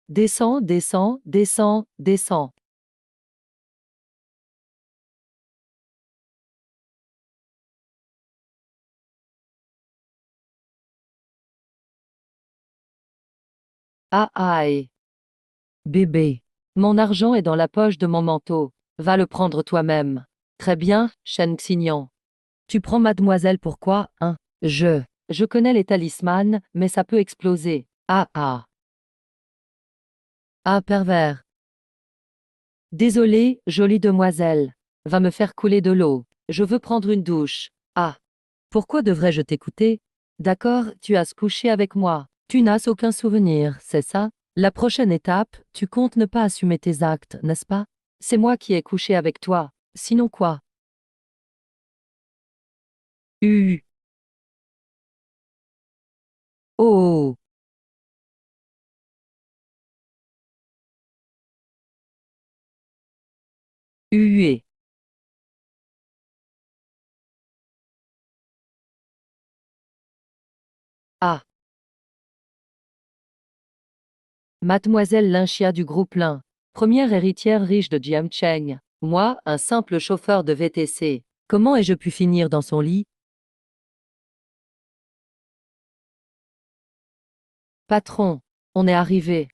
Descends, descends, descends, descends. Ah aïe. Bébé. Mon argent est dans la poche de mon manteau. Va le prendre toi-même. Très bien, Shen Xignan. Tu prends mademoiselle pourquoi, hein? Je connais les talismans, mais ça peut exploser. Ah ah. Ah pervers. Désolé, jolie demoiselle. Va me faire couler de l'eau. Je veux prendre une douche. Ah. Pourquoi devrais-je t'écouter? D'accord, tu as couché avec moi. Tu n'as aucun souvenir, c'est ça? La prochaine étape, tu comptes ne pas assumer tes actes, n'est-ce pas? C'est moi qui ai couché avec toi. Sinon quoi? U. Oh. Huée. Ah. Mademoiselle Linchia du groupe Lin. Première héritière riche de Jiang Cheng. Moi, un simple chauffeur de VTC. Comment ai-je pu finir dans son lit? Patron, on est arrivé.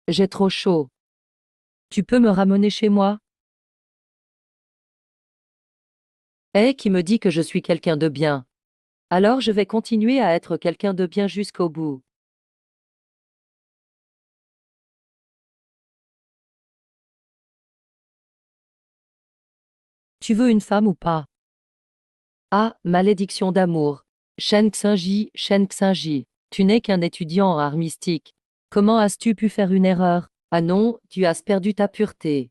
J'ai trop chaud. Tu peux me ramener chez moi? Eh, qui me dit que je suis quelqu'un de bien? Alors je vais continuer à être quelqu'un de bien jusqu'au bout. Tu veux une femme ou pas? Ah, malédiction d'amour. Shen Xingji, Shen Xingji. Tu n'es qu'un étudiant en art mystique. Comment as-tu pu faire une erreur? Ah non, tu as perdu ta pureté.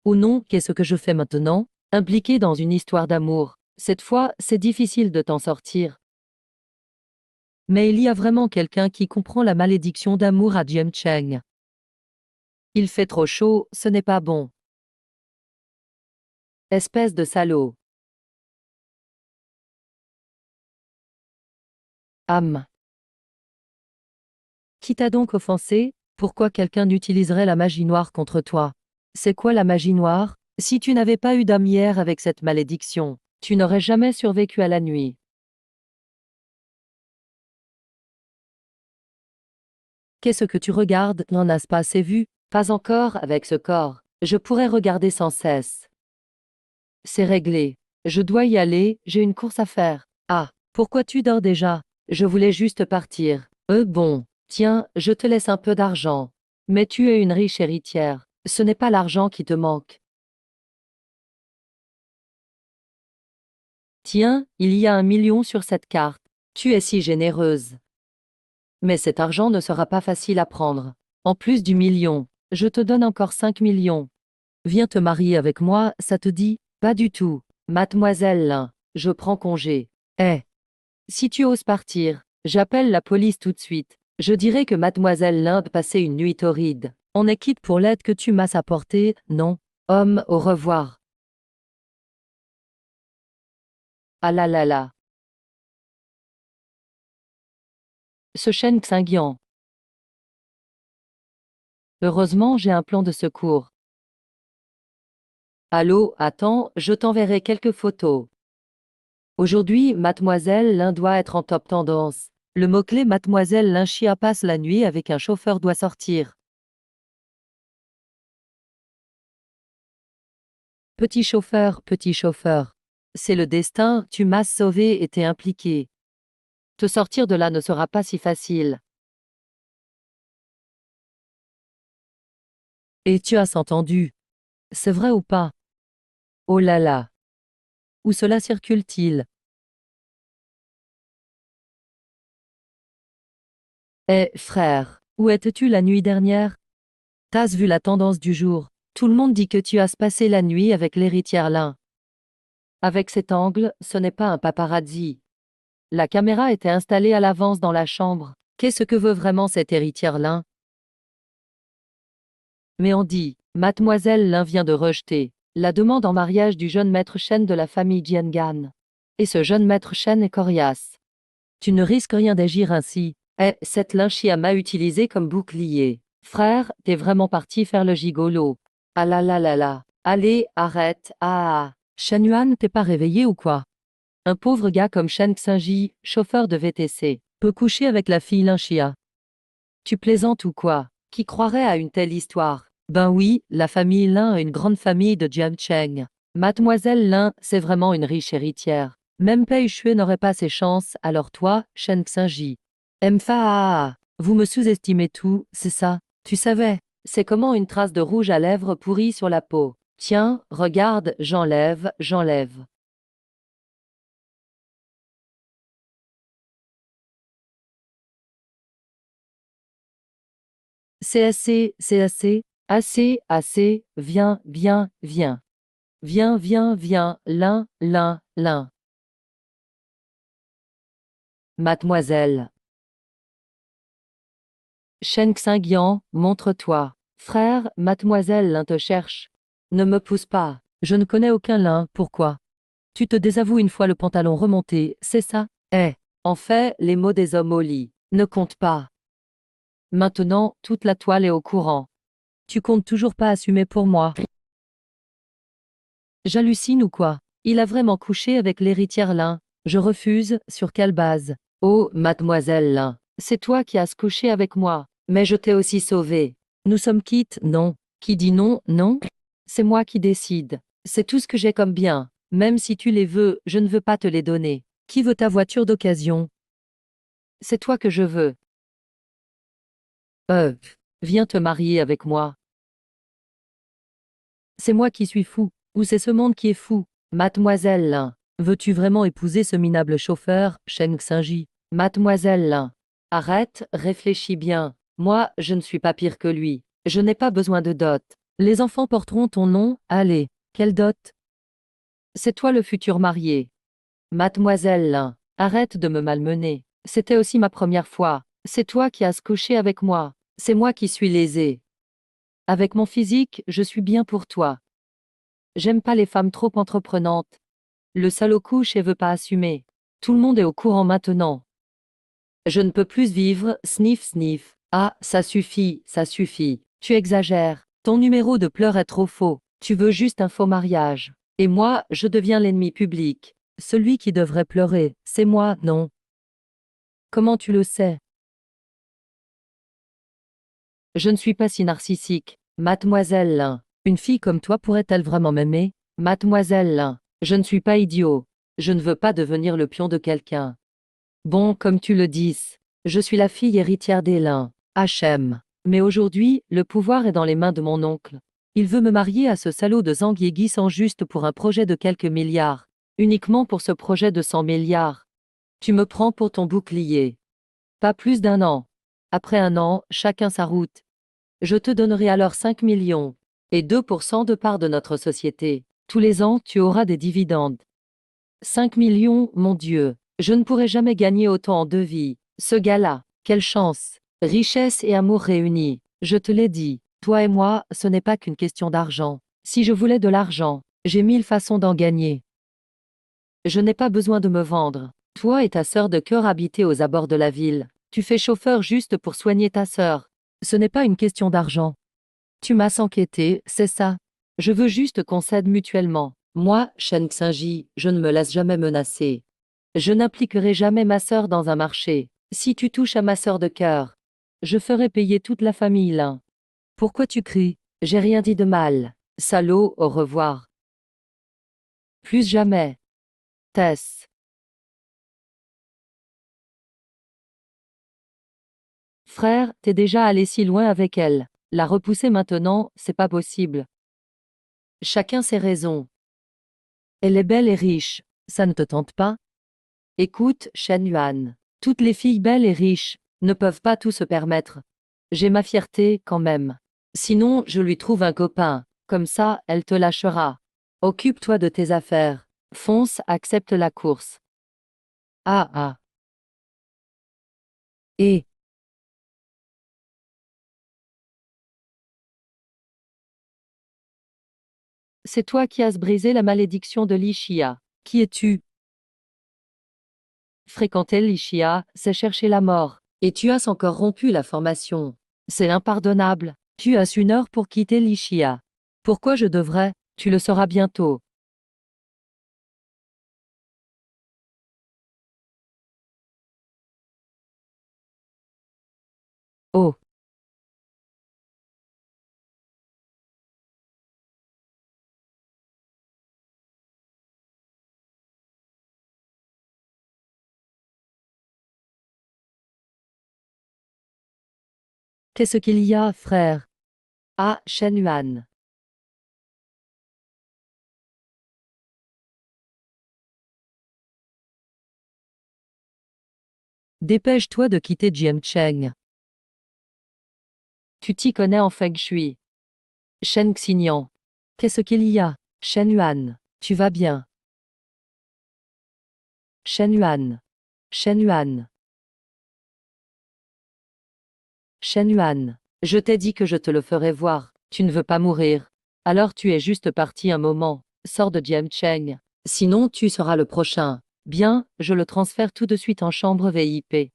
Ou non, qu'est-ce que je fais maintenant? Impliqué dans une histoire d'amour. Cette fois, c'est difficile de t'en sortir. Mais il y a vraiment quelqu'un qui comprend la malédiction d'amour à Jiang Cheng. Il fait trop chaud, ce n'est pas bon. Espèce de salaud. Âme. Qui t'a donc offensé? Pourquoi quelqu'un utiliserait la magie noire contre toi? C'est quoi la magie noire? Si tu n'avais pas eu d'âme hier avec cette malédiction, tu n'aurais jamais survécu à la nuit. Qu'est-ce que tu regardes? N'en as pas assez vu? Pas encore avec ce corps. Je pourrais regarder sans cesse. C'est réglé. Je dois y aller, j'ai une course à faire. Ah, pourquoi tu dors déjà? Je voulais juste partir. Bon, tiens, je te laisse un peu d'argent. Mais tu es une riche héritière. Ce n'est pas l'argent qui te manque. Tiens, il y a 1 million sur cette carte. Tu es si généreuse. Mais cet argent ne sera pas facile à prendre. En plus du million, je te donne encore 5 millions. Viens te marier avec moi, ça te dit? Pas du tout. Mademoiselle Lin, je prends congé. Eh, si tu oses partir, j'appelle la police tout de suite. Je dirai que Mademoiselle Lin a passé une nuit torride. On est quitte pour l'aide que tu m'as apportée, non? Homme, au revoir. Ah là là là. Ce chêne Xinguian. Heureusement, j'ai un plan de secours. Allô, attends, je t'enverrai quelques photos. Aujourd'hui, Mademoiselle Lin doit être en top tendance. Le mot-clé Mademoiselle Linchia passe la nuit avec un chauffeur doit sortir. Petit chauffeur, petit chauffeur. C'est le destin, tu m'as sauvé et t'es impliqué. Te sortir de là ne sera pas si facile. Et tu as entendu. C'est vrai ou pas? Oh là là. Où cela circule-t-il? Eh, frère, où étais-tu la nuit dernière? T'as vu la tendance du jour? Tout le monde dit que tu as passé la nuit avec l'héritière Lin. Avec cet angle, ce n'est pas un paparazzi. La caméra était installée à l'avance dans la chambre. Qu'est-ce que veut vraiment cette héritière Lin? Mais on dit, Mademoiselle Lin vient de rejeter la demande en mariage du jeune maître Shen de la famille Jiangan. Et ce jeune maître Shen est coriace. Tu ne risques rien d'agir ainsi. Eh, cette Lin m'a utilisé comme bouclier. Frère, t'es vraiment parti faire le gigolo. Ah là là là là. Allez, arrête, ah ah. Shen Yuan, t'es pas réveillé ou quoi? Un pauvre gars comme Shen Xingji, chauffeur de VTC, peut coucher avec la fille Lin Xia. Tu plaisantes ou quoi? Qui croirait à une telle histoire? Ben oui, la famille Lin est une grande famille de Jiancheng. Mademoiselle Lin, c'est vraiment une riche héritière. Même Pei Shui n'aurait pas ses chances, alors toi, Shen Xingji. Mfa, vous me sous-estimez tout, c'est ça? Tu savais? C'est comment une trace de rouge à lèvres pourrie sur la peau. Tiens, regarde, j'enlève, j'enlève. C'est assez, c'est assez, assez, assez, viens, viens, viens. Viens, viens, viens, l'un, l'un, l'un. Mademoiselle. Shen Xingyan, montre-toi. Frère, mademoiselle Lin te cherche. Ne me pousse pas. Je ne connais aucun Lin, pourquoi? Tu te désavoues une fois le pantalon remonté, c'est ça? Eh. En fait, les mots des hommes au lit ne comptent pas. Maintenant, toute la toile est au courant. Tu comptes toujours pas assumer pour moi. J'hallucine ou quoi? Il a vraiment couché avec l'héritière Lin. Je refuse, sur quelle base? Oh, mademoiselle Lin, c'est toi qui as couché avec moi, mais je t'ai aussi sauvée. Nous sommes quittes, non? Qui dit non, non? C'est moi qui décide. C'est tout ce que j'ai comme bien. Même si tu les veux, je ne veux pas te les donner. Qui veut ta voiture d'occasion? C'est toi que je veux. Euh, viens te marier avec moi. C'est moi qui suis fou, ou c'est ce monde qui est fou? Mademoiselle Lin, veux-tu vraiment épouser ce minable chauffeur, Shen Xingji? Mademoiselle Lin, arrête, réfléchis bien. Moi, je ne suis pas pire que lui. Je n'ai pas besoin de dot. Les enfants porteront ton nom, allez. Quelle dot? C'est toi le futur marié. Mademoiselle Lin, arrête de me malmener. C'était aussi ma première fois. C'est toi qui as couché avec moi. C'est moi qui suis lésée. Avec mon physique, je suis bien pour toi. J'aime pas les femmes trop entreprenantes. Le salaud couche et veut pas assumer. Tout le monde est au courant maintenant. Je ne peux plus vivre, sniff sniff. Ah, ça suffit, ça suffit. Tu exagères. Ton numéro de pleurs est trop faux. Tu veux juste un faux mariage. Et moi, je deviens l'ennemi public. Celui qui devrait pleurer, c'est moi, non? Comment tu le sais? Je ne suis pas si narcissique. Mademoiselle Lin, une fille comme toi pourrait-elle vraiment m'aimer? Mademoiselle Lin, je ne suis pas idiot. Je ne veux pas devenir le pion de quelqu'un. Bon, comme tu le dis, je suis la fille héritière des Lin, HM. Mais aujourd'hui, le pouvoir est dans les mains de mon oncle. Il veut me marier à ce salaud de Zhang Yigi sans juste pour un projet de quelques milliards. Uniquement pour ce projet de 100 milliards. Tu me prends pour ton bouclier. Pas plus d'un an. Après un an, chacun sa route. Je te donnerai alors 5 millions et 2% de part de notre société. Tous les ans, tu auras des dividendes. 5 millions, mon Dieu. Je ne pourrai jamais gagner autant en 2 vies. Ce gars-là, quelle chance. Richesse et amour réunis. Je te l'ai dit, toi et moi, ce n'est pas qu'une question d'argent. Si je voulais de l'argent, j'ai 1000 façons d'en gagner. Je n'ai pas besoin de me vendre. Toi et ta sœur de cœur habitez aux abords de la ville. Tu fais chauffeur juste pour soigner ta sœur. Ce n'est pas une question d'argent. Tu m'as s'enquêter, c'est ça. Je veux juste qu'on s'aide mutuellement. Moi, Shen Xingji, je ne me laisse jamais menacer. Je n'impliquerai jamais ma sœur dans un marché. Si tu touches à ma sœur de cœur, je ferai payer toute la famille Lin. Pourquoi tu cries? J'ai rien dit de mal. Salaud, au revoir. Plus jamais. Tess. Frère, t'es déjà allé si loin avec elle. La repousser maintenant, c'est pas possible. Chacun ses raisons. Elle est belle et riche. Ça ne te tente pas? Écoute, Shen Yuan. Toutes les filles belles et riches ne peuvent pas tout se permettre. J'ai ma fierté, quand même. Sinon, je lui trouve un copain. Comme ça, elle te lâchera. Occupe-toi de tes affaires. Fonce, accepte la course. Ah ah. Et, c'est toi qui as brisé la malédiction de l'Ishia. Qui es-tu? Fréquenter l'Ishia, c'est chercher la mort. Et tu as encore rompu la formation. C'est impardonnable. Tu as 1 heure pour quitter l'Ishia. Pourquoi je devrais? Tu le sauras bientôt. Oh, qu'est-ce qu'il y a, frère? Ah, Shen Yuan. Dépêche-toi de quitter Jiancheng. Tu t'y connais en feng shui. Shen Xinyan. Qu'est-ce qu'il y a? Shen Yuan. Tu vas bien? Shen Yuan. Shen Yuan. Shen Yuan. Je t'ai dit que je te le ferais voir. Tu ne veux pas mourir. Alors tu es juste parti un moment. Sors de Jiancheng. Sinon tu seras le prochain. Bien, je le transfère tout de suite en chambre VIP.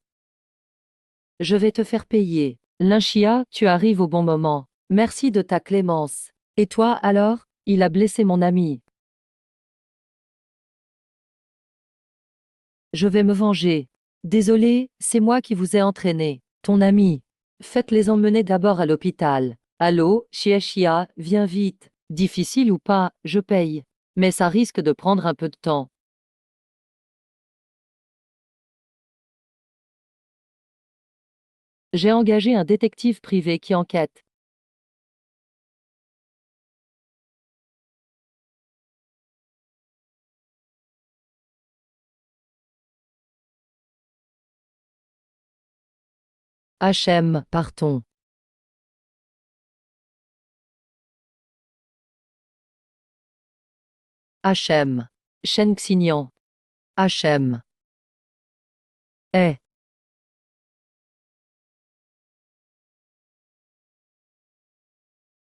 Je vais te faire payer. Linchia, tu arrives au bon moment. Merci de ta clémence. Et toi alors? Il a blessé mon ami. Je vais me venger. Désolé, c'est moi qui vous ai entraîné. Ton ami. Faites-les emmener d'abord à l'hôpital. Allô, Chia, viens vite. Difficile ou pas, je paye. Mais ça risque de prendre un peu de temps. J'ai engagé un détective privé qui enquête. HM, partons. HM. Shen Xinyan. HM. Eh,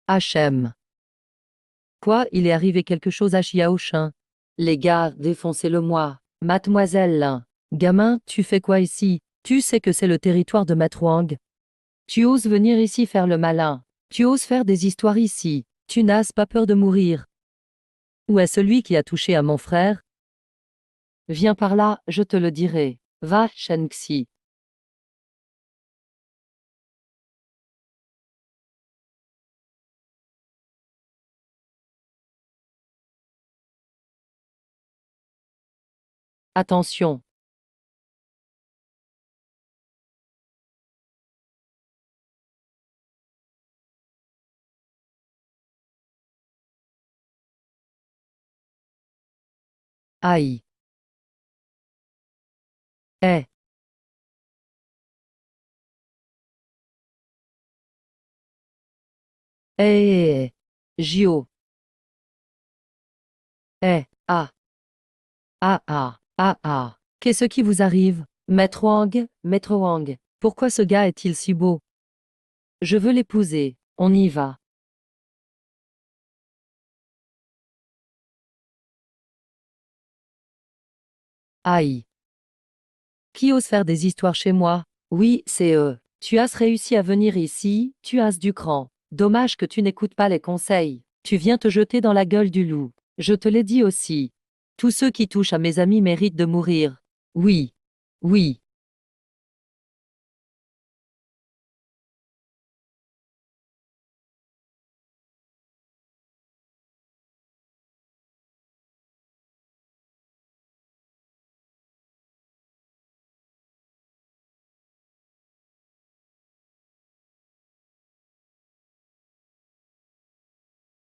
HM. Quoi, il est arrivé quelque chose à Xiaoshin? Les gars, défoncez-le-moi. Mademoiselle Lin. Gamin, tu fais quoi ici? Tu sais que c'est le territoire de Maître Wang. Tu oses venir ici faire le malin. Tu oses faire des histoires ici. Tu n'as pas peur de mourir. Où est celui qui a touché à mon frère? Viens par là, je te le dirai. Va, Shenxi. Attention. Aïe. Eh, eh, Gio. Eh, ah, ah, ah, ah, ah. Qu'est-ce qui vous arrive? Maître Wang, pourquoi ce gars est-il si beau? Je veux l'épouser. On y va. Aïe. Qui ose faire des histoires chez moi? Oui, c'est eux. Tu as réussi à venir ici, tu as du cran. Dommage que tu n'écoutes pas les conseils. Tu viens te jeter dans la gueule du loup. Je te l'ai dit aussi. Tous ceux qui touchent à mes amis méritent de mourir. Oui. Oui.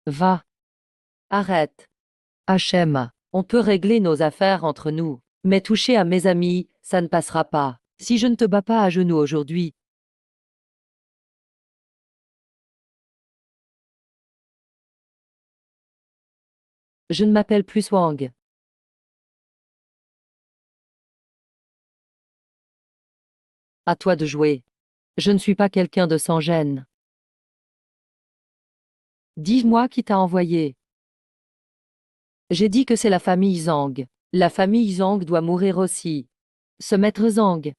Va. Arrête. Hachem, on peut régler nos affaires entre nous. Mais toucher à mes amis, ça ne passera pas. Si je ne te bats pas à genoux aujourd'hui, je ne m'appelle plus Wang. À toi de jouer. Je ne suis pas quelqu'un de sans gêne. Dis-moi qui t'a envoyé. J'ai dit que c'est la famille Zhang. La famille Zhang doit mourir aussi. Ce maître Zhang.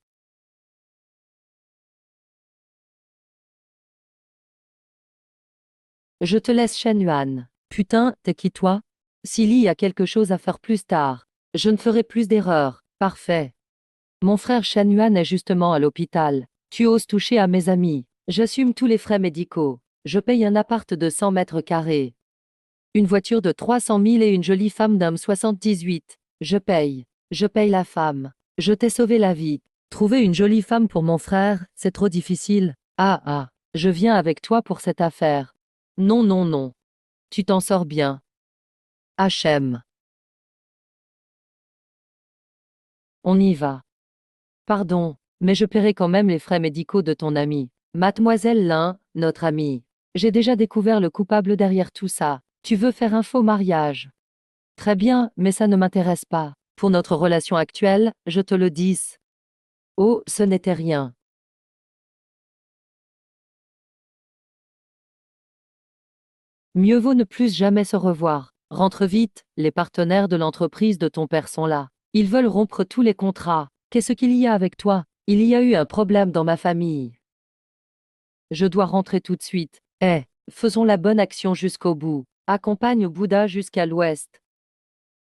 Je te laisse Shen Yuan. Putain, t'es qui toi? S'il y a quelque chose à faire plus tard, je ne ferai plus d'erreurs. Parfait. Mon frère Shen Yuan est justement à l'hôpital. Tu oses toucher à mes amis. J'assume tous les frais médicaux. Je paye un appart de 100 mètres carrés. Une voiture de 300 000 et une jolie femme d'homme 78. Je paye. Je paye la femme. Je t'ai sauvé la vie. Trouver une jolie femme pour mon frère, c'est trop difficile. Ah ah. Je viens avec toi pour cette affaire. Non non non. Tu t'en sors bien. HM. On y va. Pardon, mais je paierai quand même les frais médicaux de ton ami. Mademoiselle Lin, notre amie. J'ai déjà découvert le coupable derrière tout ça. Tu veux faire un faux mariage. Très bien, mais ça ne m'intéresse pas. Pour notre relation actuelle, je te le dis. Oh, ce n'était rien. Mieux vaut ne plus jamais se revoir. Rentre vite, les partenaires de l'entreprise de ton père sont là. Ils veulent rompre tous les contrats. Qu'est-ce qu'il y a avec toi? Il y a eu un problème dans ma famille. Je dois rentrer tout de suite. Faisons la bonne action jusqu'au bout. Accompagne Bouddha jusqu'à l'ouest.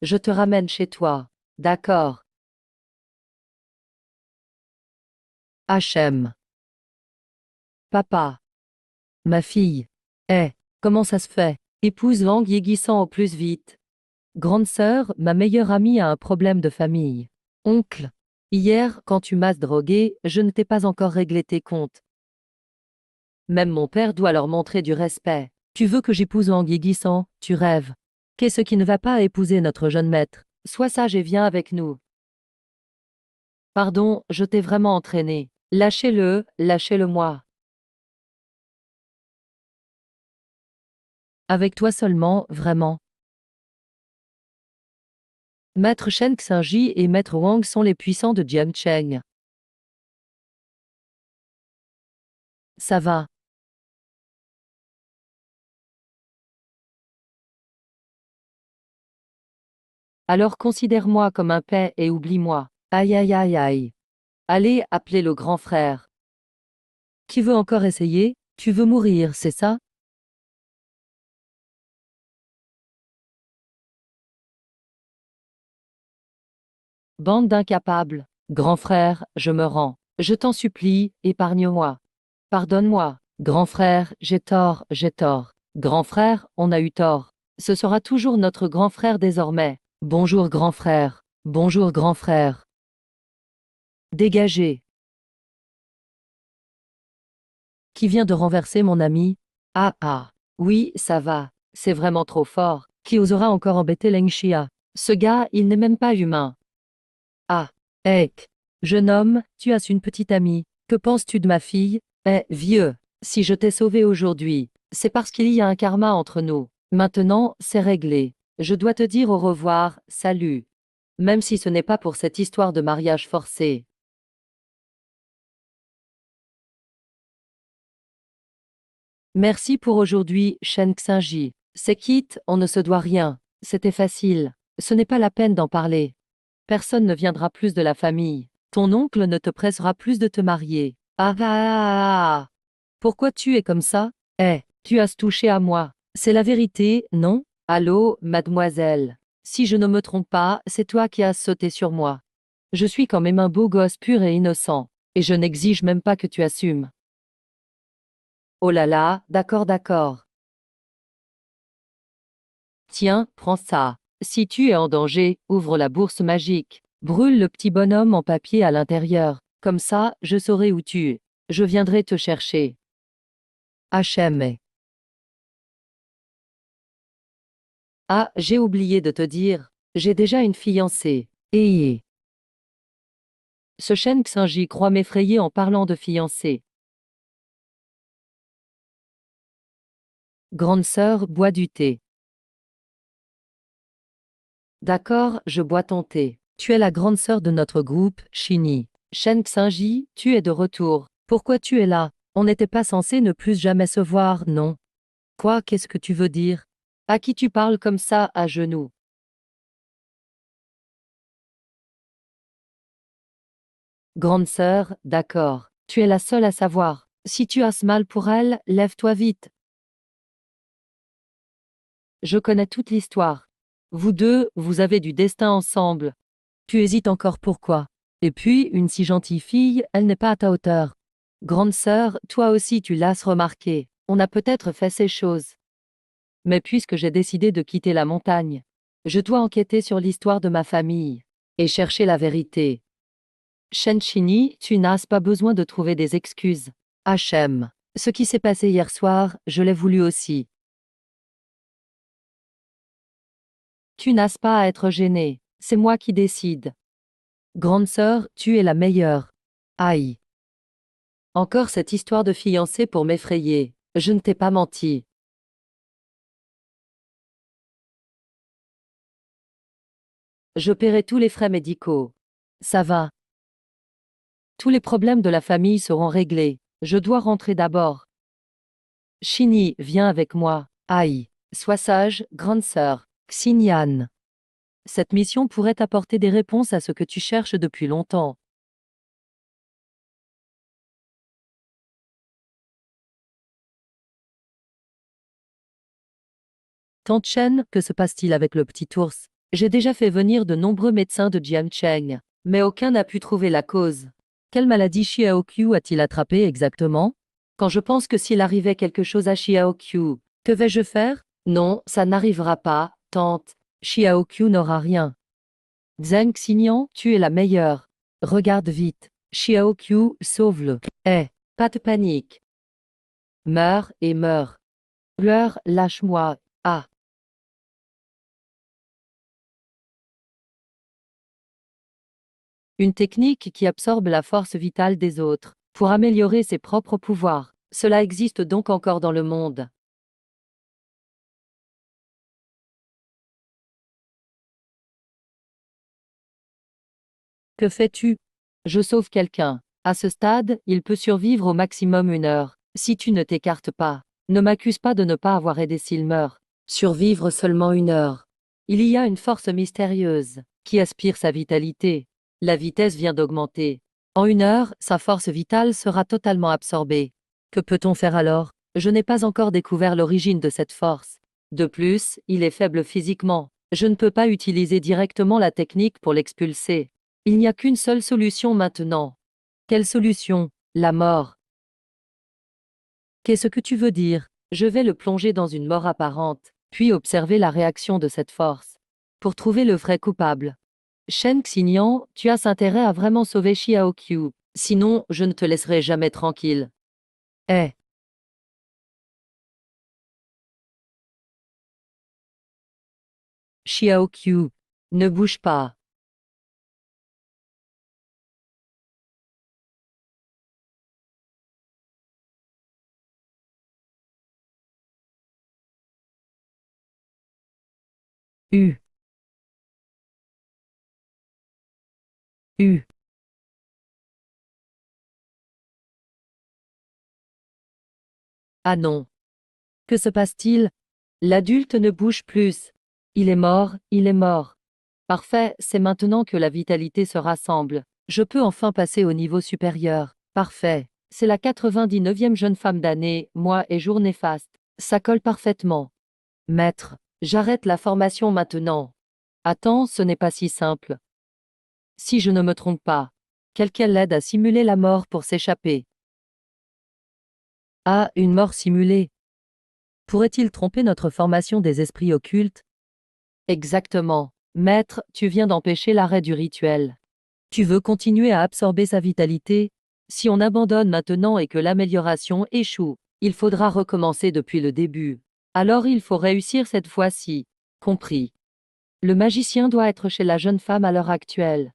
Je te ramène chez toi. D'accord. HM. Papa. Ma fille. Comment ça se fait? Épouse Wang Yigishan au plus vite. Grande sœur, ma meilleure amie a un problème de famille. Oncle. Hier, quand tu m'as drogué, je ne t'ai pas encore réglé tes comptes. Même mon père doit leur montrer du respect. Tu veux que j'épouse Wang Yigishan? Tu rêves. Qu'est-ce qui ne va pas épouser notre jeune maître? Sois sage et viens avec nous. Pardon, je t'ai vraiment entraîné. Lâchez-le, lâchez-le-moi. Avec toi seulement, vraiment. Maître Shen Xingji et Maître Wang sont les puissants de Jiancheng. Ça va. Alors considère-moi comme un paix et oublie-moi. Aïe aïe aïe aïe. Allez, appelez le grand frère. Qui veut encore essayer? Tu veux mourir, c'est ça? Bande d'incapables. Grand frère, je me rends. Je t'en supplie, épargne-moi. Pardonne-moi. Grand frère, j'ai tort, j'ai tort. Grand frère, on a eu tort. Ce sera toujours notre grand frère désormais. Bonjour grand frère. Bonjour grand frère. Dégagez. Qui vient de renverser mon ami? Ah ah. Oui, ça va. C'est vraiment trop fort. Qui osera encore embêter Leng Xia? Ce gars, il n'est même pas humain. Ah. Ek. Jeune homme, tu as une petite amie. Que penses-tu de ma fille? Vieux. Si je t'ai sauvé aujourd'hui, c'est parce qu'il y a un karma entre nous. Maintenant, c'est réglé. Je dois te dire au revoir, salut. Même si ce n'est pas pour cette histoire de mariage forcé. Merci pour aujourd'hui, Shen Xingji. C'est quitte, on ne se doit rien. C'était facile. Ce n'est pas la peine d'en parler. Personne ne viendra plus de la famille. Ton oncle ne te pressera plus de te marier. Ah ah ah ah. Pourquoi tu es comme ça? Tu as touché à moi. C'est la vérité, non? Allô, mademoiselle. Si je ne me trompe pas, c'est toi qui as sauté sur moi. Je suis quand même un beau gosse pur et innocent. Et je n'exige même pas que tu assumes. Oh là là, d'accord, d'accord. Tiens, prends ça. Si tu es en danger, ouvre la bourse magique. Brûle le petit bonhomme en papier à l'intérieur. Comme ça, je saurai où tu es. Je viendrai te chercher. HM. Ah, j'ai oublié de te dire. J'ai déjà une fiancée. Ce Shen Xingji croit m'effrayer en parlant de fiancée. Grande sœur, bois du thé. D'accord, je bois ton thé. Tu es la grande sœur de notre groupe, Shini. Shen Xingji, tu es de retour. Pourquoi tu es là? On n'était pas censé ne plus jamais se voir, non? Quoi, qu'est-ce que tu veux dire? À qui tu parles comme ça, à genoux? Grande sœur, d'accord. Tu es la seule à savoir. Si tu as ce mal pour elle, lève-toi vite. Je connais toute l'histoire. Vous deux, vous avez du destin ensemble. Tu hésites encore pourquoi? Et puis, une si gentille fille, elle n'est pas à ta hauteur. Grande sœur, toi aussi tu l'as remarqué. On a peut-être fait ces choses. Mais puisque j'ai décidé de quitter la montagne, je dois enquêter sur l'histoire de ma famille et chercher la vérité. Shenchini, tu n'as pas besoin de trouver des excuses. Hachem. Ce qui s'est passé hier soir, je l'ai voulu aussi. Tu n'as pas à être gênée. C'est moi qui décide. Grande sœur, tu es la meilleure. Aïe. Encore cette histoire de fiancée pour m'effrayer. Je ne t'ai pas menti. Je paierai tous les frais médicaux. Ça va. Tous les problèmes de la famille seront réglés. Je dois rentrer d'abord. Chini, viens avec moi. Aïe. Sois sage, grande sœur. Xinyan. Cette mission pourrait apporter des réponses à ce que tu cherches depuis longtemps. Tante Chen, que se passe-t-il avec le petit ours? J'ai déjà fait venir de nombreux médecins de Jiancheng, mais aucun n'a pu trouver la cause. Quelle maladie Xiaoqiu a-t-il attrapé exactement? Quand je pense que s'il arrivait quelque chose à Xiaoqiu, que vais-je faire? Non, ça n'arrivera pas, tante. Xiaoqiu n'aura rien. Zheng Xinyan, tu es la meilleure. Regarde vite. Xiaoqiu, sauve-le. Eh, pas de panique. Meurs et meurs. Pleure, lâche-moi. Ah. Une technique qui absorbe la force vitale des autres, pour améliorer ses propres pouvoirs. Cela existe donc encore dans le monde. Que fais-tu? Je sauve quelqu'un. À ce stade, il peut survivre au maximum 1 heure. Si tu ne t'écartes pas, ne m'accuse pas de ne pas avoir aidé s'il meurt. Survivre seulement 1 heure. Il y a une force mystérieuse, qui aspire sa vitalité. La vitesse vient d'augmenter. En 1 heure, sa force vitale sera totalement absorbée. Que peut-on faire alors? Je n'ai pas encore découvert l'origine de cette force. De plus, il est faible physiquement. Je ne peux pas utiliser directement la technique pour l'expulser. Il n'y a qu'une seule solution maintenant. Quelle solution? La mort. Qu'est-ce que tu veux dire? Je vais le plonger dans une mort apparente, puis observer la réaction de cette force. Pour trouver le vrai coupable. Shen Xinyan, tu as intérêt à vraiment sauver Xiaoqiu. Sinon, je ne te laisserai jamais tranquille. Eh, Xiaoqiu, ne bouge pas. U, U. Ah non. Que se passe-t-il? L'adulte ne bouge plus. Il est mort, il est mort. Parfait, c'est maintenant que la vitalité se rassemble. Je peux enfin passer au niveau supérieur. Parfait. C'est la 99e jeune femme d'année, mois et jour néfaste. Ça colle parfaitement. Maître, j'arrête la formation maintenant. Attends, ce n'est pas si simple. Si je ne me trompe pas, quelqu'un l'aide à simuler la mort pour s'échapper. Ah, une mort simulée. Pourrait-il tromper notre formation des esprits occultes? Exactement. Maître, tu viens d'empêcher l'arrêt du rituel. Tu veux continuer à absorber sa vitalité? Si on abandonne maintenant et que l'amélioration échoue, il faudra recommencer depuis le début. Alors il faut réussir cette fois-ci. Compris. Le magicien doit être chez la jeune femme à l'heure actuelle.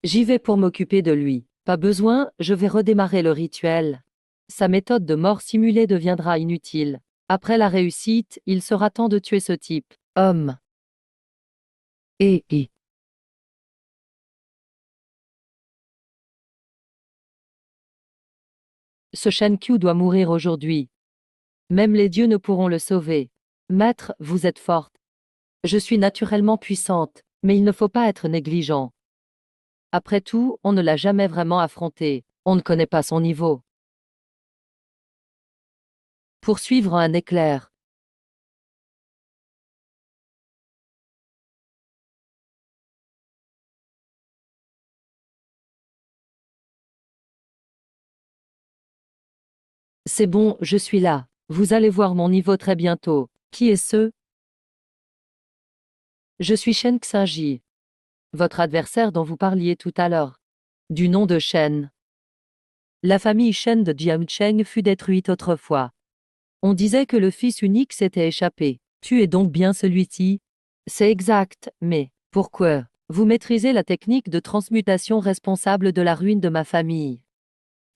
J'y vais pour m'occuper de lui. Pas besoin, je vais redémarrer le rituel. Sa méthode de mort simulée deviendra inutile. Après la réussite, il sera temps de tuer ce type. Homme. Et. Ce Shen-Qiu doit mourir aujourd'hui. Même les dieux ne pourront le sauver. Maître, vous êtes forte. Je suis naturellement puissante, mais il ne faut pas être négligent. Après tout, on ne l'a jamais vraiment affronté. On ne connaît pas son niveau. Poursuivre un éclair. C'est bon, je suis là. Vous allez voir mon niveau très bientôt. Qui est ce? Je suis Shen Xingji, votre adversaire dont vous parliez tout à l'heure. Du nom de Shen. La famille Shen de Jiangcheng fut détruite autrefois. On disait que le fils unique s'était échappé. Tu es donc bien celui-ci? C'est exact, mais pourquoi? Vous maîtrisez la technique de transmutation responsable de la ruine de ma famille.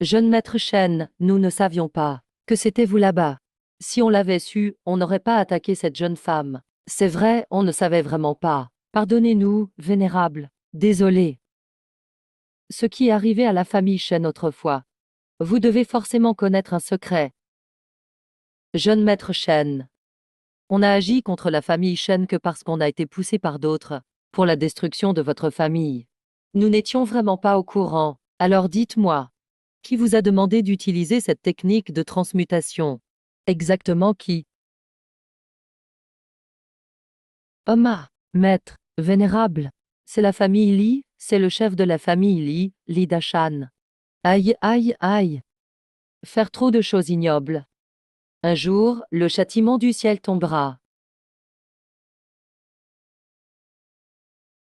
Jeune maître Shen, nous ne savions pas que c'était vous là-bas. Si on l'avait su, on n'aurait pas attaqué cette jeune femme. C'est vrai, on ne savait vraiment pas. Pardonnez-nous, vénérable. Désolé. Ce qui est arrivé à la famille Shen autrefois. Vous devez forcément connaître un secret. Jeune maître Shen. On n'a agi contre la famille Shen que parce qu'on a été poussé par d'autres pour la destruction de votre famille. Nous n'étions vraiment pas au courant. Alors dites-moi, qui vous a demandé d'utiliser cette technique de transmutation? Exactement qui? Oma, maître, vénérable. C'est la famille Li, c'est le chef de la famille Li, Li Dashan. Aïe, aïe, aïe. Faire trop de choses ignobles. Un jour, le châtiment du ciel tombera.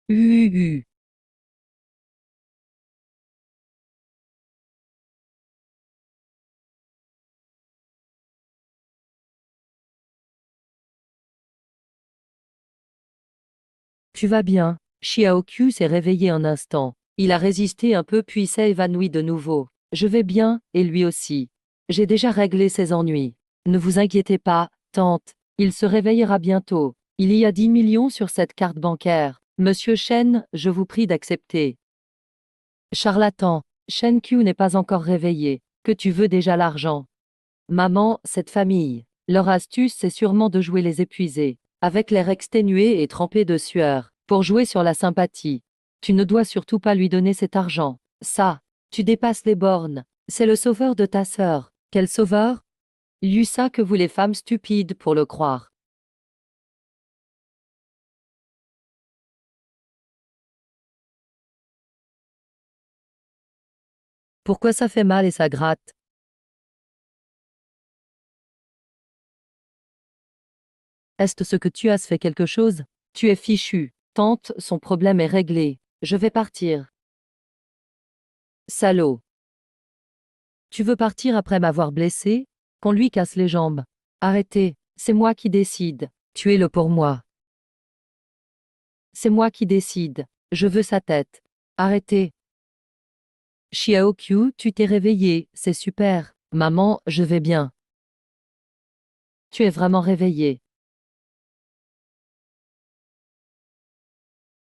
U. Tu vas bien? Xiaoqiu s'est réveillé un instant. Il a résisté un peu puis s'est évanoui de nouveau. Je vais bien, et lui aussi. J'ai déjà réglé ses ennuis. Ne vous inquiétez pas, tante. Il se réveillera bientôt. Il y a 10 millions sur cette carte bancaire. Monsieur Shen, je vous prie d'accepter. Charlatan, Shen Qiu n'est pas encore réveillé. Que tu veux déjà l'argent? Maman, cette famille. Leur astuce, c'est sûrement de jouer les épuisés, avec l'air exténué et trempé de sueur, pour jouer sur la sympathie. Tu ne dois surtout pas lui donner cet argent. Ça, tu dépasses les bornes. C'est le sauveur de ta sœur. Quel sauveur? Il y eut ça que vous les femmes stupides pour le croire. Pourquoi ça fait mal et ça gratte? Est-ce ce que tu as fait quelque chose? Tu es fichu. Tante, son problème est réglé. Je vais partir. Salaud. Tu veux partir après m'avoir blessé? Qu'on lui casse les jambes. Arrêtez, c'est moi qui décide. Tuez-le pour moi. C'est moi qui décide. Je veux sa tête. Arrêtez. Xiaoqiu, tu t'es réveillé, c'est super. Maman, je vais bien. Tu es vraiment réveillé.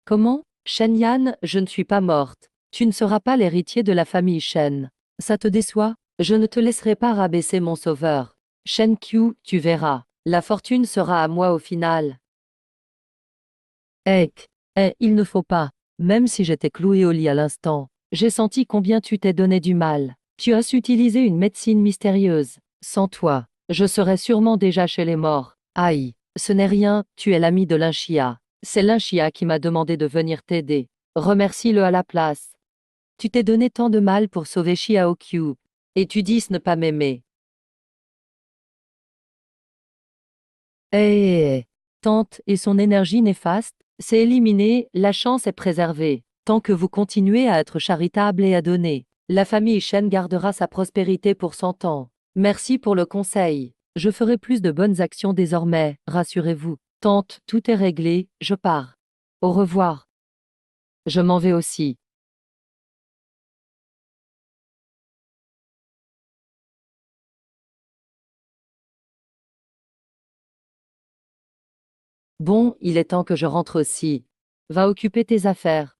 Comment? Shen Yan, je ne suis pas morte. Tu ne seras pas l'héritier de la famille Shen. Ça te déçoit? Je ne te laisserai pas rabaisser mon sauveur. Shen Qiu, tu verras. La fortune sera à moi au final. Il ne faut pas. Même si j'étais cloué au lit à l'instant, j'ai senti combien tu t'es donné du mal. Tu as utilisé une médecine mystérieuse. Sans toi, je serais sûrement déjà chez les morts. Aïe, ce n'est rien, tu es l'ami de Linxia. C'est Linxia qui m'a demandé de venir t'aider. Remercie-le à la place. Tu t'es donné tant de mal pour sauver Xiaoqiu. Et tu dis ne pas m'aimer. Tante et son énergie néfaste, c'est éliminé, la chance est préservée. Tant que vous continuez à être charitable et à donner, la famille Shen gardera sa prospérité pour 100 ans. Merci pour le conseil. Je ferai plus de bonnes actions désormais, rassurez-vous. Tante, tout est réglé, je pars. Au revoir. Je m'en vais aussi. Bon, il est temps que je rentre aussi. Va occuper tes affaires.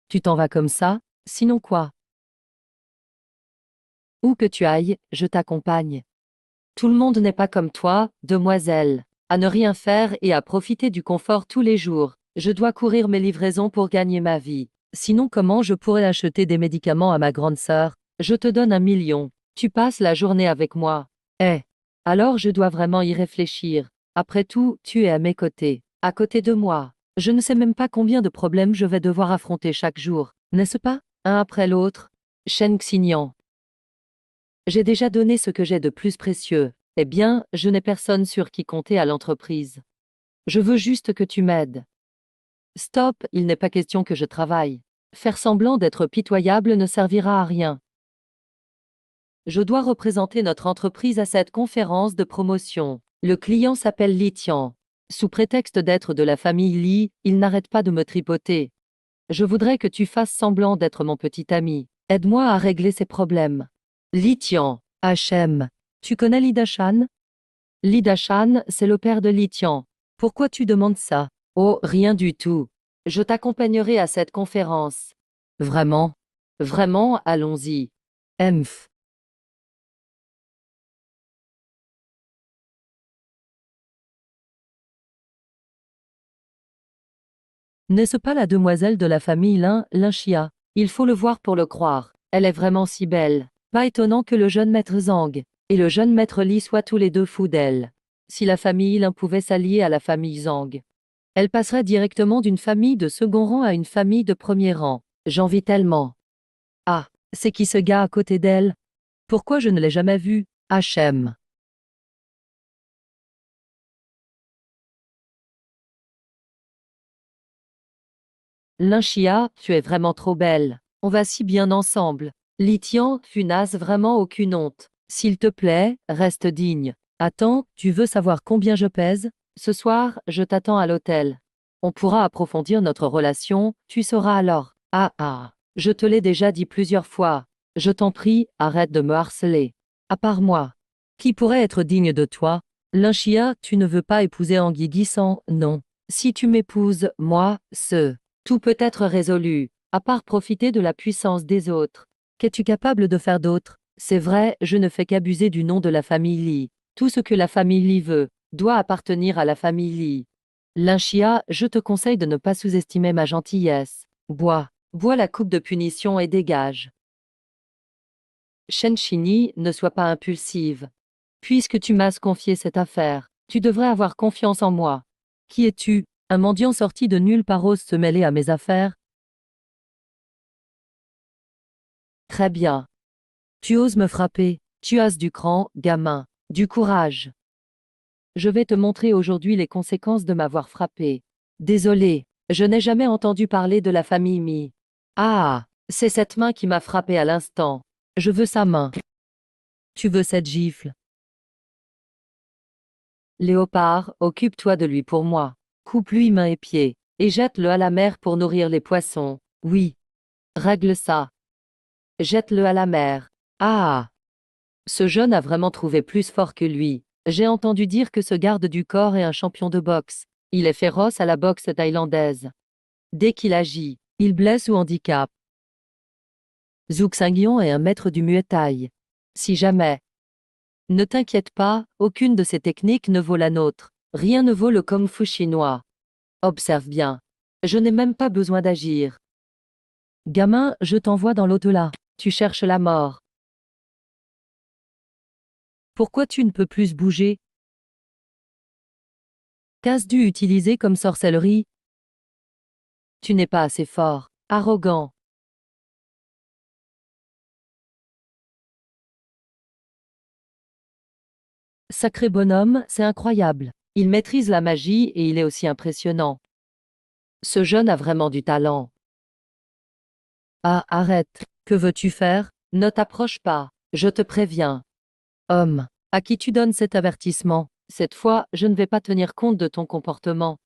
Tu t'en vas comme ça? Sinon quoi? Où que tu ailles, je t'accompagne. Tout le monde n'est pas comme toi, demoiselle, à ne rien faire et à profiter du confort tous les jours. Je dois courir mes livraisons pour gagner ma vie. Sinon, comment je pourrais acheter des médicaments à ma grande sœur? Je te donne 1 million. Tu passes la journée avec moi. Eh. Alors je dois vraiment y réfléchir. Après tout, tu es à mes côtés. À côté de moi. Je ne sais même pas combien de problèmes je vais devoir affronter chaque jour, n'est-ce pas? Un après l'autre. Shen Xinyan. J'ai déjà donné ce que j'ai de plus précieux. Eh bien, je n'ai personne sur qui compter à l'entreprise. Je veux juste que tu m'aides. Stop, il n'est pas question que je travaille. Faire semblant d'être pitoyable ne servira à rien. Je dois représenter notre entreprise à cette conférence de promotion. Le client s'appelle Li Tian. Sous prétexte d'être de la famille Li, il n'arrête pas de me tripoter. Je voudrais que tu fasses semblant d'être mon petit ami. Aide-moi à régler ces problèmes. Li Tian, HM. Tu connais Li Dashan? Li Dashan, c'est le père de Li Tian. Pourquoi tu demandes ça? Oh, rien du tout. Je t'accompagnerai à cette conférence. Vraiment? Vraiment, allons-y. Emph. N'est-ce pas la demoiselle de la famille Linxia? Il faut le voir pour le croire. Elle est vraiment si belle. Pas étonnant que le jeune maître Zhang et le jeune maître Li soient tous les deux fous d'elle. Si la famille Lin pouvait s'allier à la famille Zhang, elle passerait directement d'une famille de second rang à une famille de premier rang. J'envie tellement. Ah, c'est qui ce gars à côté d'elle? Pourquoi je ne l'ai jamais vu? HM. Linxia, tu es vraiment trop belle. On va si bien ensemble. Li Tian, tu n'as vraiment aucune honte. S'il te plaît, reste digne. Attends, tu veux savoir combien je pèse? Ce soir, je t'attends à l'hôtel. On pourra approfondir notre relation, tu sauras alors. Ah ah, je te l'ai déjà dit plusieurs fois. Je t'en prie, arrête de me harceler. À part moi. Qui pourrait être digne de toi? Linxia, tu ne veux pas épouser Anguigui sans, non. Si tu m'épouses, moi, tout peut être résolu, à part profiter de la puissance des autres. Qu'es-tu capable de faire d'autre? C'est vrai, je ne fais qu'abuser du nom de la famille Li. Tout ce que la famille Li veut, doit appartenir à la famille Li. Linxia, je te conseille de ne pas sous-estimer ma gentillesse. Bois la coupe de punition et dégage. Shen Shini, ne sois pas impulsive. Puisque tu m'as confié cette affaire, tu devrais avoir confiance en moi. Qui es-tu? Un mendiant sorti de nulle part ose se mêler à mes affaires? Très bien. Tu oses me frapper, tu as du cran, gamin, du courage. Je vais te montrer aujourd'hui les conséquences de m'avoir frappé. Désolé, je n'ai jamais entendu parler de la famille Mi. Ah, c'est cette main qui m'a frappé à l'instant. Je veux sa main. Tu veux cette gifle? Léopard, occupe-toi de lui pour moi. Coupe-lui mains et pieds, et jette-le à la mer pour nourrir les poissons. Oui. Règle ça. Jette-le à la mer. Ah! Ce jeune a vraiment trouvé plus fort que lui. J'ai entendu dire que ce garde du corps est un champion de boxe. Il est féroce à la boxe thaïlandaise. Dès qu'il agit, il blesse ou handicape. Zouk Singyon est un maître du Muay Thai. Si jamais. Ne t'inquiète pas, aucune de ces techniques ne vaut la nôtre. Rien ne vaut le Kung Fu chinois. Observe bien. Je n'ai même pas besoin d'agir. Gamin, je t'envoie dans l'au-delà. Tu cherches la mort. Pourquoi tu ne peux plus bouger? Qu'as-tu dû utiliser comme sorcellerie? Tu n'es pas assez fort. Arrogant. Sacré bonhomme, c'est incroyable. Il maîtrise la magie et il est aussi impressionnant. Ce jeune a vraiment du talent. Ah, arrête. Que veux-tu faire? Ne t'approche pas. Je te préviens. Homme, à qui tu donnes cet avertissement? Cette fois, je ne vais pas tenir compte de ton comportement.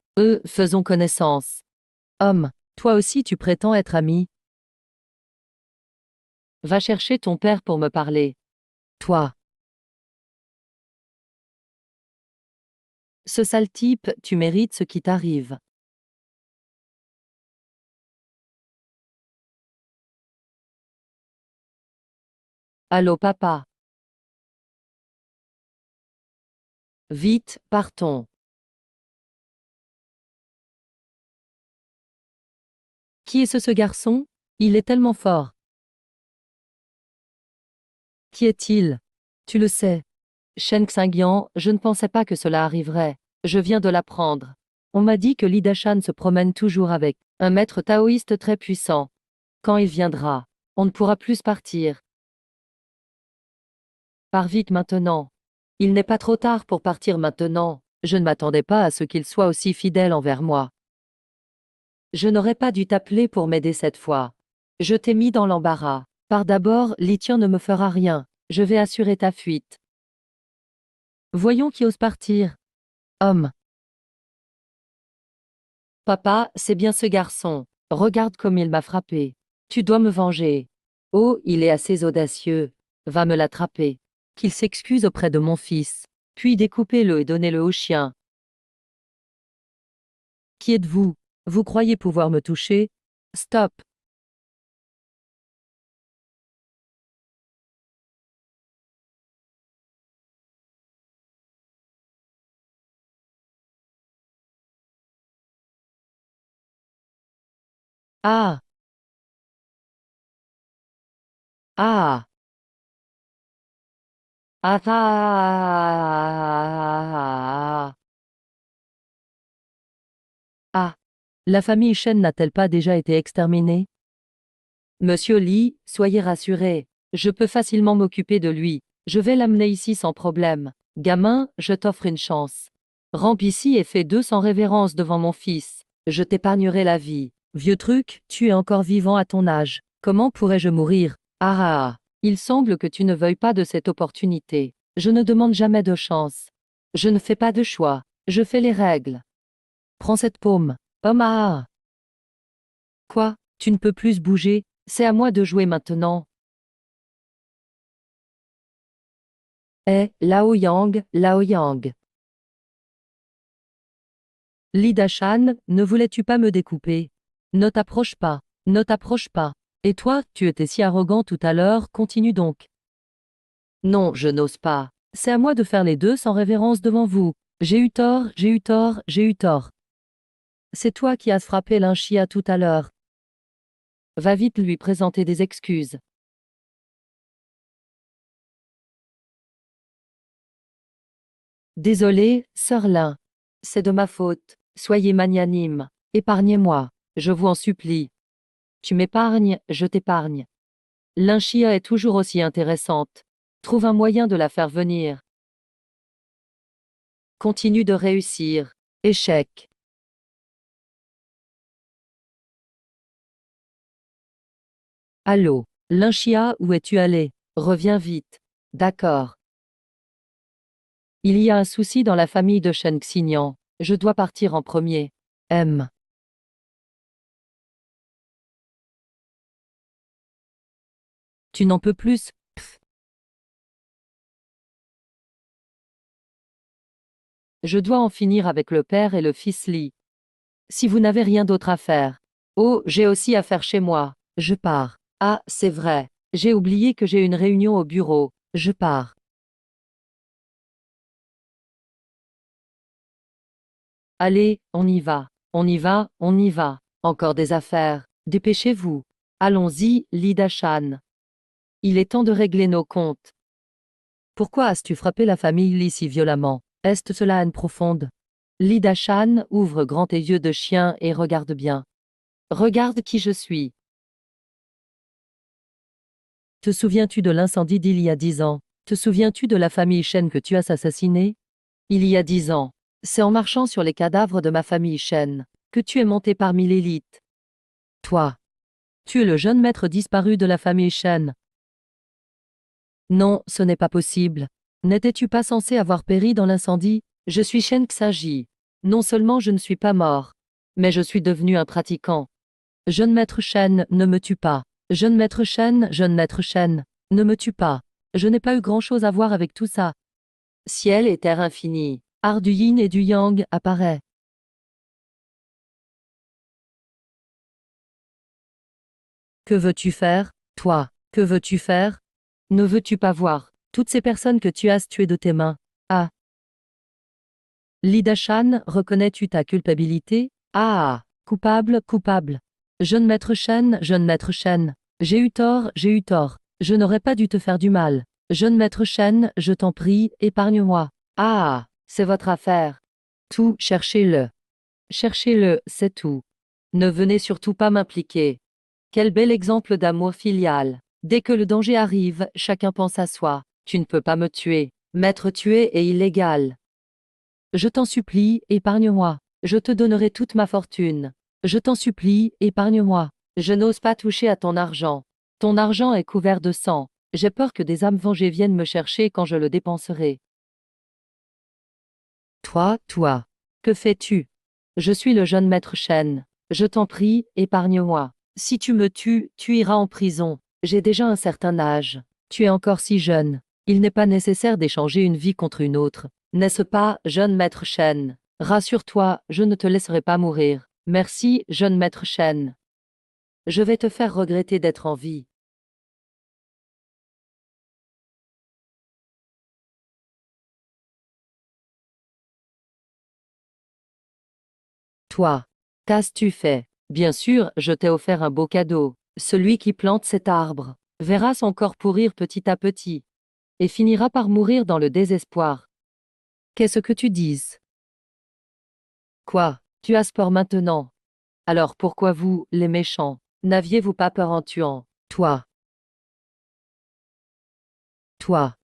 Faisons connaissance. Homme, toi aussi tu prétends être ami? Va chercher ton père pour me parler. Toi. Ce sale type, tu mérites ce qui t'arrive. Allô papa. Vite, partons. Qui est ce garçon? Il est tellement fort. Qui est-il? Tu le sais. Shen Xingyan, je ne pensais pas que cela arriverait. Je viens de l'apprendre. On m'a dit que Li Dashan se promène toujours avec un maître taoïste très puissant. Quand il viendra, on ne pourra plus partir. Pars vite maintenant. Il n'est pas trop tard pour partir maintenant. Je ne m'attendais pas à ce qu'il soit aussi fidèle envers moi. Je n'aurais pas dû t'appeler pour m'aider cette fois. Je t'ai mis dans l'embarras. Pars d'abord, Li Tian ne me fera rien. Je vais assurer ta fuite. Voyons qui ose partir. Homme. Papa, c'est bien ce garçon. Regarde comme il m'a frappé. Tu dois me venger. Oh, il est assez audacieux. Va me l'attraper. Qu'il s'excuse auprès de mon fils. Puis découpez-le et donnez-le au chien. Qui êtes-vous? Vous croyez pouvoir me toucher? Stop. Ah! Ah! Ah! Ah! Ah! La famille Shen n'a-t-elle pas déjà été exterminée? Monsieur Li, soyez rassuré. Je peux facilement m'occuper de lui. Je vais l'amener ici sans problème. Gamin, je t'offre une chance. Rampe ici et fais 200 révérences devant mon fils. Je t'épargnerai la vie. Vieux truc, tu es encore vivant à ton âge. Comment pourrais-je mourir? Ah ah, ah. Il semble que tu ne veuilles pas de cette opportunité. Je ne demande jamais de chance. Je ne fais pas de choix. Je fais les règles. Prends cette paume. Homme ah ah. Quoi? Tu ne peux plus bouger? C'est à moi de jouer maintenant. Eh, Lao Yang, Lao Yang. Li Dashan, ne voulais-tu pas me découper? Ne t'approche pas, ne t'approche pas. Et toi, tu étais si arrogant tout à l'heure, continue donc. Non, je n'ose pas. C'est à moi de faire les deux sans révérence devant vous. J'ai eu tort, j'ai eu tort, j'ai eu tort. C'est toi qui as frappé l'Inchia tout à l'heure. Va vite lui présenter des excuses. Désolé, sœur Lin. C'est de ma faute. Soyez magnanime. Épargnez-moi. Je vous en supplie. Tu m'épargnes, je t'épargne. L'Inchia est toujours aussi intéressante. Trouve un moyen de la faire venir. Continue de réussir. Échec. Allô, L'Inchia, où es-tu allé? Reviens vite. D'accord. Il y a un souci dans la famille de Shen Xinyan. Je dois partir en premier. M. Tu n'en peux plus? Pff. Je dois en finir avec le père et le fils Li. Si vous n'avez rien d'autre à faire. Oh, j'ai aussi à faire chez moi. Je pars. Ah, c'est vrai. J'ai oublié que j'ai une réunion au bureau. Je pars. Allez, on y va. On y va, on y va. Encore des affaires. Dépêchez-vous. Allons-y, Li Dashan. Il est temps de régler nos comptes. Pourquoi as-tu frappé la famille Li si violemment? Est-ce cela haine profonde? Li Dashan ouvre grand tes yeux de chien et regarde bien. Regarde qui je suis. Te souviens-tu de l'incendie d'il y a 10 ans? Te souviens-tu de la famille Shen que tu as assassinée? Il y a 10 ans. C'est en marchant sur les cadavres de ma famille Shen que tu es monté parmi l'élite. Toi. Tu es le jeune maître disparu de la famille Shen. Non, ce n'est pas possible. N'étais-tu pas censé avoir péri dans l'incendie? Je suis Shen Xingyi. Non seulement je ne suis pas mort, mais je suis devenu un pratiquant. Jeune maître Shen, ne me tue pas. Jeune maître Shen, ne me tue pas. Je n'ai pas eu grand-chose à voir avec tout ça. Ciel et terre infini. Art du yin et du yang apparaît. Que veux-tu faire, toi? Que veux-tu faire? Ne veux-tu pas voir toutes ces personnes que tu as tuées de tes mains? Ah! Li Dashan, reconnais-tu ta culpabilité? Ah! Coupable, coupable. Jeune maître Shen, jeune maître Shen. J'ai eu tort, j'ai eu tort. Je n'aurais pas dû te faire du mal. Jeune maître Shen, je t'en prie, épargne-moi. Ah, c'est votre affaire. Tout, cherchez-le. Cherchez-le, c'est tout. Ne venez surtout pas m'impliquer. Quel bel exemple d'amour filial. Dès que le danger arrive, chacun pense à soi. Tu ne peux pas me tuer. M'être tué est illégal. Je t'en supplie, épargne-moi. Je te donnerai toute ma fortune. Je t'en supplie, épargne-moi. Je n'ose pas toucher à ton argent. Ton argent est couvert de sang. J'ai peur que des âmes vengées viennent me chercher quand je le dépenserai. Toi, que fais-tu? Je suis le jeune maître Shen. Je t'en prie, épargne-moi. Si tu me tues, tu iras en prison. J'ai déjà un certain âge. Tu es encore si jeune. Il n'est pas nécessaire d'échanger une vie contre une autre. N'est-ce pas, jeune maître Shen? Rassure-toi, je ne te laisserai pas mourir. Merci, jeune maître Shen. Je vais te faire regretter d'être en vie. Toi, qu'as-tu fait? Bien sûr, je t'ai offert un beau cadeau. Celui qui plante cet arbre verra son corps pourrir petit à petit et finira par mourir dans le désespoir. Qu'est-ce que tu dises? Quoi? Tu as peur maintenant? Alors pourquoi vous, les méchants, n'aviez-vous pas peur en tuant? Toi,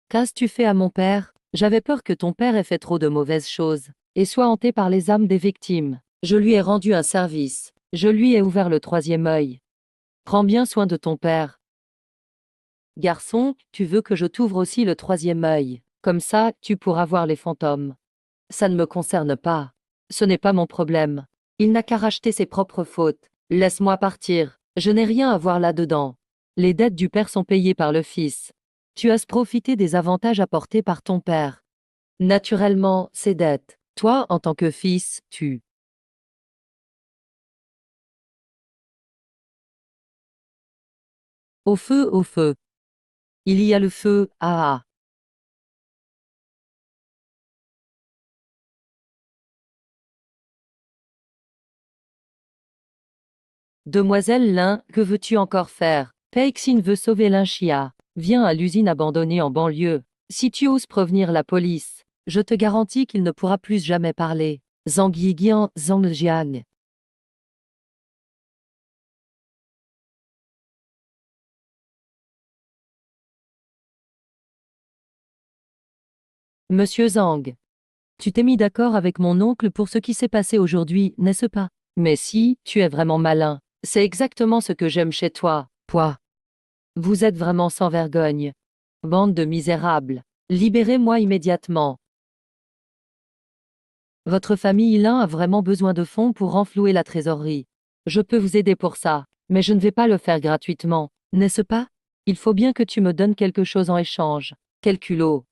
qu'as-tu fait à mon père? J'avais peur que ton père ait fait trop de mauvaises choses et soit hanté par les âmes des victimes. Je lui ai rendu un service. Je lui ai ouvert le troisième œil. Prends bien soin de ton père. Garçon, tu veux que je t'ouvre aussi le troisième œil. Comme ça, tu pourras voir les fantômes. Ça ne me concerne pas. Ce n'est pas mon problème. Il n'a qu'à racheter ses propres fautes. Laisse-moi partir. Je n'ai rien à voir là-dedans. Les dettes du père sont payées par le fils. Tu as profité des avantages apportés par ton père. Naturellement, ces dettes. Toi, en tant que fils, tu. Au feu, au feu. Il y a le feu, ah ah. Demoiselle Lin, que veux-tu encore faire? Peixin veut sauver Linchia. Viens à l'usine abandonnée en banlieue. Si tu oses prévenir la police, je te garantis qu'il ne pourra plus jamais parler. Zhang Yigian, Zhang Jiang. Monsieur Zhang, tu t'es mis d'accord avec mon oncle pour ce qui s'est passé aujourd'hui, n'est-ce pas? Mais si, tu es vraiment malin. C'est exactement ce que j'aime chez toi. Quoi? Vous êtes vraiment sans vergogne. Bande de misérables. Libérez-moi immédiatement. Votre famille Lin a vraiment besoin de fonds pour renflouer la trésorerie. Je peux vous aider pour ça, mais je ne vais pas le faire gratuitement, n'est-ce pas? Il faut bien que tu me donnes quelque chose en échange. Quel culot.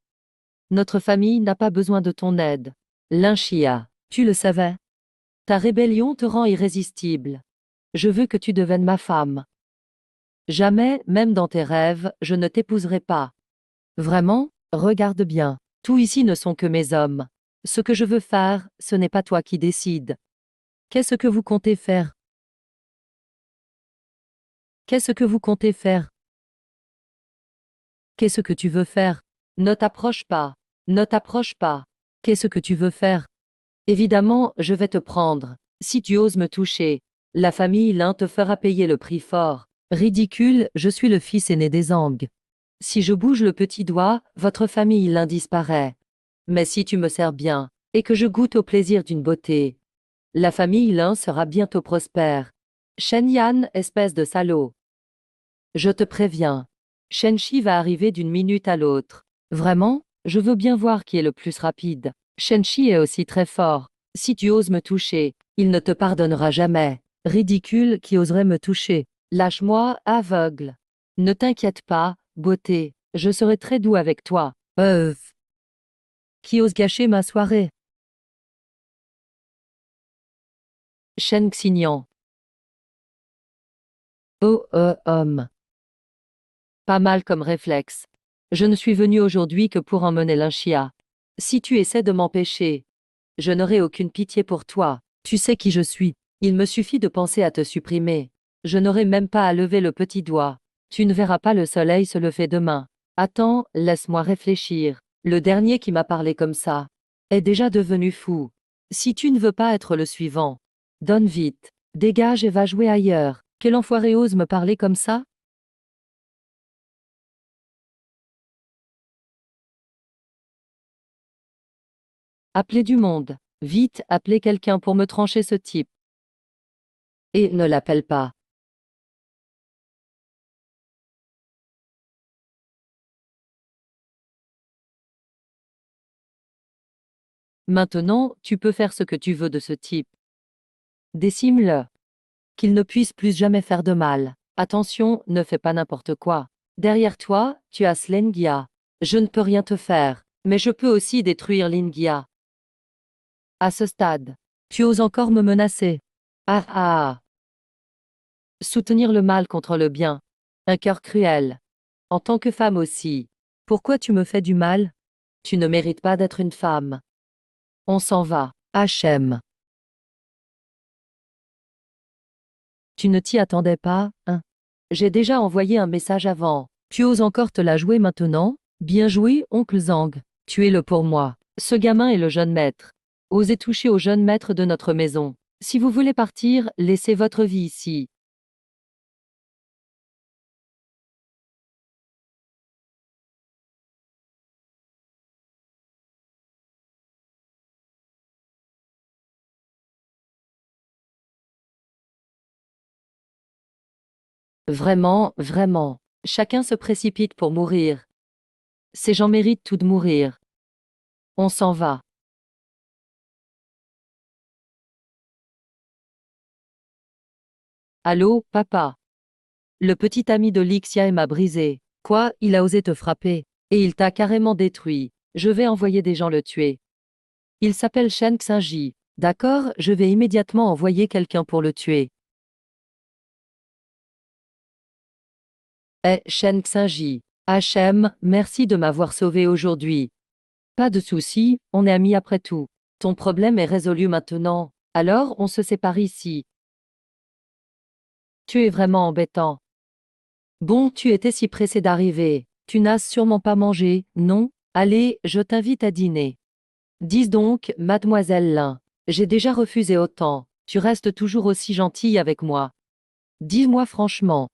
Notre famille n'a pas besoin de ton aide. Lin Chia, tu le savais? Ta rébellion te rend irrésistible. Je veux que tu deviennes ma femme. Jamais, même dans tes rêves, je ne t'épouserai pas. Vraiment? Regarde bien. Tout ici ne sont que mes hommes. Ce que je veux faire, ce n'est pas toi qui décides. Qu'est-ce que vous comptez faire? Qu'est-ce que vous comptez faire? Qu'est-ce que tu veux faire? Ne t'approche pas. Ne t'approche pas. Qu'est-ce que tu veux faire? Évidemment, je vais te prendre. Si tu oses me toucher, la famille Lin te fera payer le prix fort. Ridicule, je suis le fils aîné des Ang. Si je bouge le petit doigt, votre famille Lin disparaît. Mais si tu me sers bien, et que je goûte au plaisir d'une beauté, la famille Lin sera bientôt prospère. Shen Yan, espèce de salaud. Je te préviens. Shen Shi va arriver d'une minute à l'autre. Vraiment? Je veux bien voir qui est le plus rapide. Shen Shi est aussi très fort. Si tu oses me toucher, il ne te pardonnera jamais. Ridicule qui oserait me toucher. Lâche-moi, aveugle. Ne t'inquiète pas, beauté. Je serai très doux avec toi. Qui ose gâcher ma soirée? Shen Xignan. Oh, homme. Pas mal comme réflexe. Je ne suis venu aujourd'hui que pour emmener Linchia. Si tu essaies de m'empêcher, je n'aurai aucune pitié pour toi. Tu sais qui je suis. Il me suffit de penser à te supprimer. Je n'aurai même pas à lever le petit doigt. Tu ne verras pas le soleil se lever demain. Attends, laisse-moi réfléchir. Le dernier qui m'a parlé comme ça est déjà devenu fou. Si tu ne veux pas être le suivant, donne vite. Dégage et va jouer ailleurs. Quel enfoiré ose me parler comme ça? Appelez du monde. Vite, appelez quelqu'un pour me trancher ce type. Et ne l'appelle pas. Maintenant, tu peux faire ce que tu veux de ce type. Décime-le. Qu'il ne puisse plus jamais faire de mal. Attention, ne fais pas n'importe quoi. Derrière toi, tu as Slengia. Je ne peux rien te faire, mais je peux aussi détruire Lingia. À ce stade, tu oses encore me menacer. Ah ah. Soutenir le mal contre le bien. Un cœur cruel. En tant que femme aussi. Pourquoi tu me fais du mal? Tu ne mérites pas d'être une femme. On s'en va. Hachem. Tu ne t'y attendais pas, hein? J'ai déjà envoyé un message avant. Tu oses encore te la jouer maintenant? Bien joué, oncle Zhang. Tuez-le pour moi. Ce gamin est le jeune maître. Osez toucher au jeune maître de notre maison. Si vous voulez partir, laissez votre vie ici. Vraiment, vraiment. Chacun se précipite pour mourir. Ces gens méritent tout de mourir. On s'en va. Allô, papa. Le petit ami de Lixia m'a brisé. Quoi, il a osé te frapper? Et il t'a carrément détruit. Je vais envoyer des gens le tuer. Il s'appelle Shen Xinji. D'accord, je vais immédiatement envoyer quelqu'un pour le tuer. Shen Xinji. Hachem, merci de m'avoir sauvé aujourd'hui. Pas de souci, on est amis après tout. Ton problème est résolu maintenant. Alors, on se sépare ici. Tu es vraiment embêtant. Bon, tu étais si pressé d'arriver. Tu n'as sûrement pas mangé, non? Allez, je t'invite à dîner. Dis donc, mademoiselle Lin, j'ai déjà refusé autant. Tu restes toujours aussi gentille avec moi. Dis-moi franchement,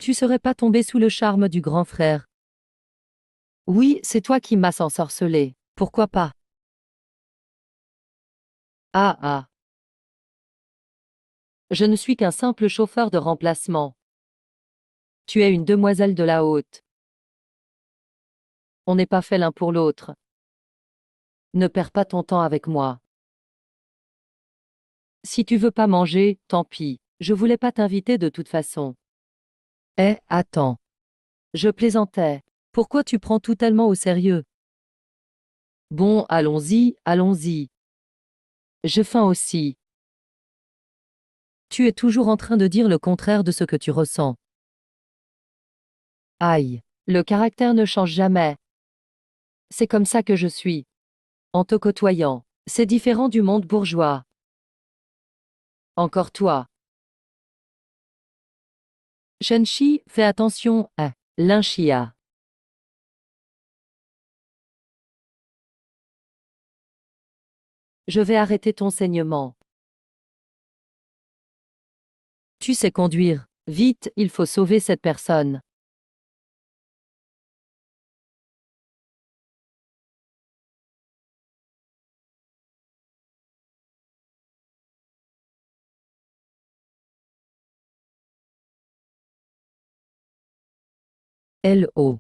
tu serais pas tombée sous le charme du grand frère? Oui, c'est toi qui m'as ensorcelé. Pourquoi pas? Ah ah. Je ne suis qu'un simple chauffeur de remplacement. Tu es une demoiselle de la haute. On n'est pas fait l'un pour l'autre. Ne perds pas ton temps avec moi. Si tu veux pas manger, tant pis. Je voulais pas t'inviter de toute façon. Attends. Je plaisantais. Pourquoi tu prends tout tellement au sérieux? Bon, allons-y, allons-y. J'ai faim aussi. Tu es toujours en train de dire le contraire de ce que tu ressens. Aïe. Le caractère ne change jamais. C'est comme ça que je suis. En te côtoyant. C'est différent du monde bourgeois. Encore toi. Shenshi, fais attention à Linchia. Je vais arrêter ton saignement. Tu sais conduire. Vite, il faut sauver cette personne. L.O.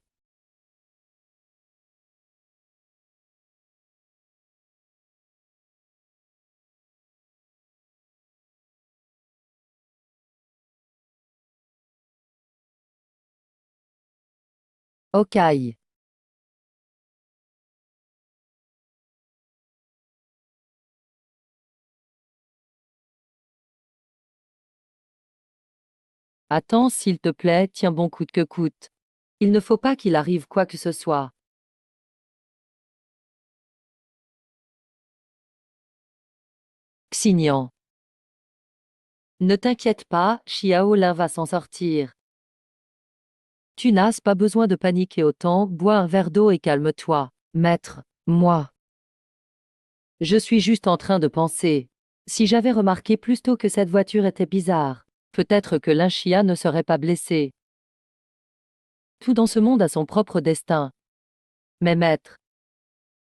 Okai. Attends, s'il te plaît, tiens bon coûte que coûte. Il ne faut pas qu'il arrive quoi que ce soit. Xignan. Ne t'inquiète pas, Xiaolin va s'en sortir. Tu n'as pas besoin de paniquer autant, bois un verre d'eau et calme-toi. Maître, moi. Je suis juste en train de penser. Si j'avais remarqué plus tôt que cette voiture était bizarre, peut-être que l'Inchia ne serait pas blessé. Tout dans ce monde a son propre destin. Mais maître,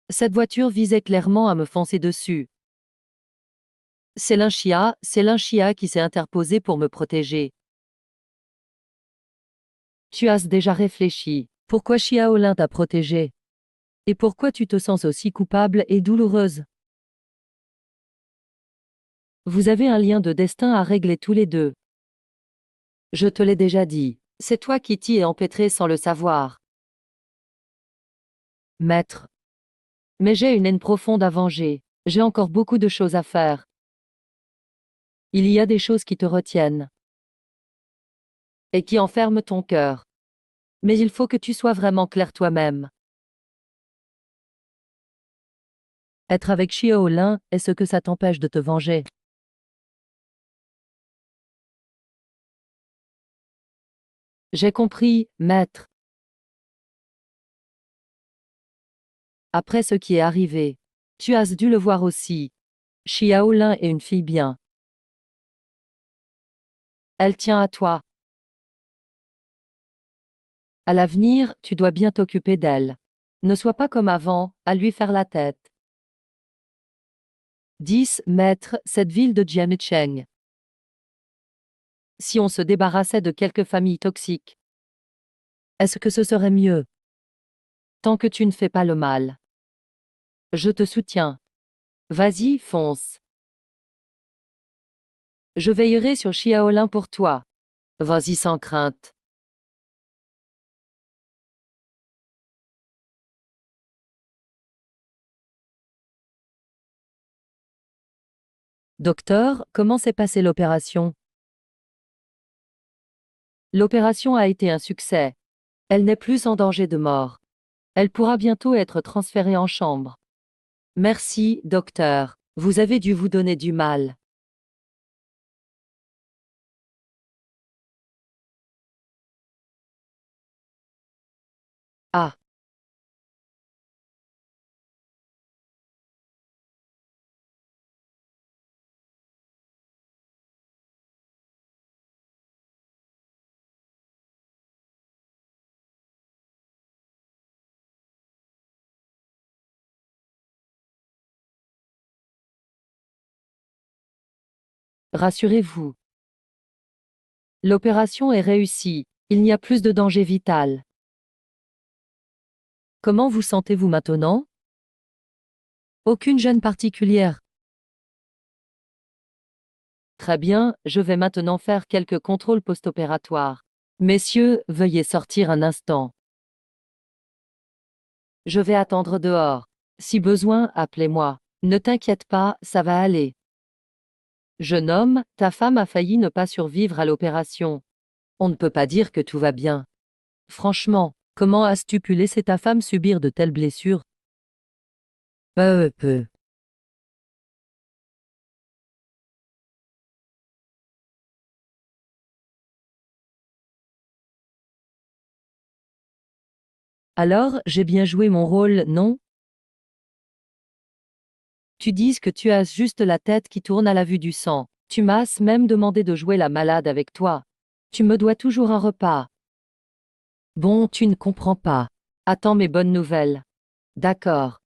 cette voiture visait clairement à me foncer dessus. C'est l'Inchia qui s'est interposé pour me protéger. Tu as déjà réfléchi. Pourquoi Xiaolin t'a protégé? Et pourquoi tu te sens aussi coupable et douloureuse? Vous avez un lien de destin à régler tous les deux. Je te l'ai déjà dit. C'est toi qui t'y es empêtré sans le savoir. Maître. Mais j'ai une haine profonde à venger. J'ai encore beaucoup de choses à faire. Il y a des choses qui te retiennent. Et qui enferment ton cœur. Mais il faut que tu sois vraiment clair toi-même. Être avec Xiaolin, est-ce que ça t'empêche de te venger? J'ai compris, maître. Après ce qui est arrivé, tu as dû le voir aussi. Xiaolin est une fille bien. Elle tient à toi. À l'avenir, tu dois bien t'occuper d'elle. Ne sois pas comme avant, à lui faire la tête. 10. Maître, cette ville de Jiancheng. Si on se débarrassait de quelques familles toxiques, est-ce que ce serait mieux? Tant que tu ne fais pas le mal. Je te soutiens. Vas-y, fonce. Je veillerai sur Xiaolin pour toi. Vas-y sans crainte. Docteur, comment s'est passée l'opération? L'opération a été un succès. Elle n'est plus en danger de mort. Elle pourra bientôt être transférée en chambre. Merci, docteur. Vous avez dû vous donner du mal. Ah, rassurez-vous. L'opération est réussie. Il n'y a plus de danger vital. Comment vous sentez-vous maintenant? Aucune gêne particulière. Très bien, je vais maintenant faire quelques contrôles post-opératoires. Messieurs, veuillez sortir un instant. Je vais attendre dehors. Si besoin, appelez-moi. Ne t'inquiète pas, ça va aller. Jeune homme, ta femme a failli ne pas survivre à l'opération. On ne peut pas dire que tout va bien. Franchement, comment as-tu pu laisser ta femme subir de telles blessures? Peu. Alors, j'ai bien joué mon rôle, non? Tu dis que tu as juste la tête qui tourne à la vue du sang. Tu m'as même demandé de jouer la malade avec toi. Tu me dois toujours un repas. Bon, tu ne comprends pas. Attends mes bonnes nouvelles. D'accord.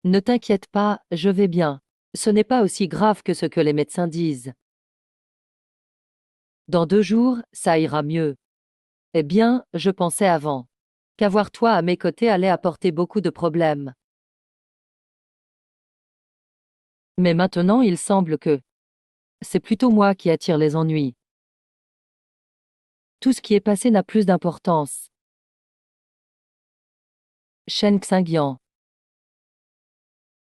Ne t'inquiète pas, je vais bien. Ce n'est pas aussi grave que ce que les médecins disent. Dans 2 jours, ça ira mieux. Eh bien, je pensais avant qu'avoir toi à mes côtés allait apporter beaucoup de problèmes. Mais maintenant il semble que c'est plutôt moi qui attire les ennuis. Tout ce qui est passé n'a plus d'importance. Shen Xingyan.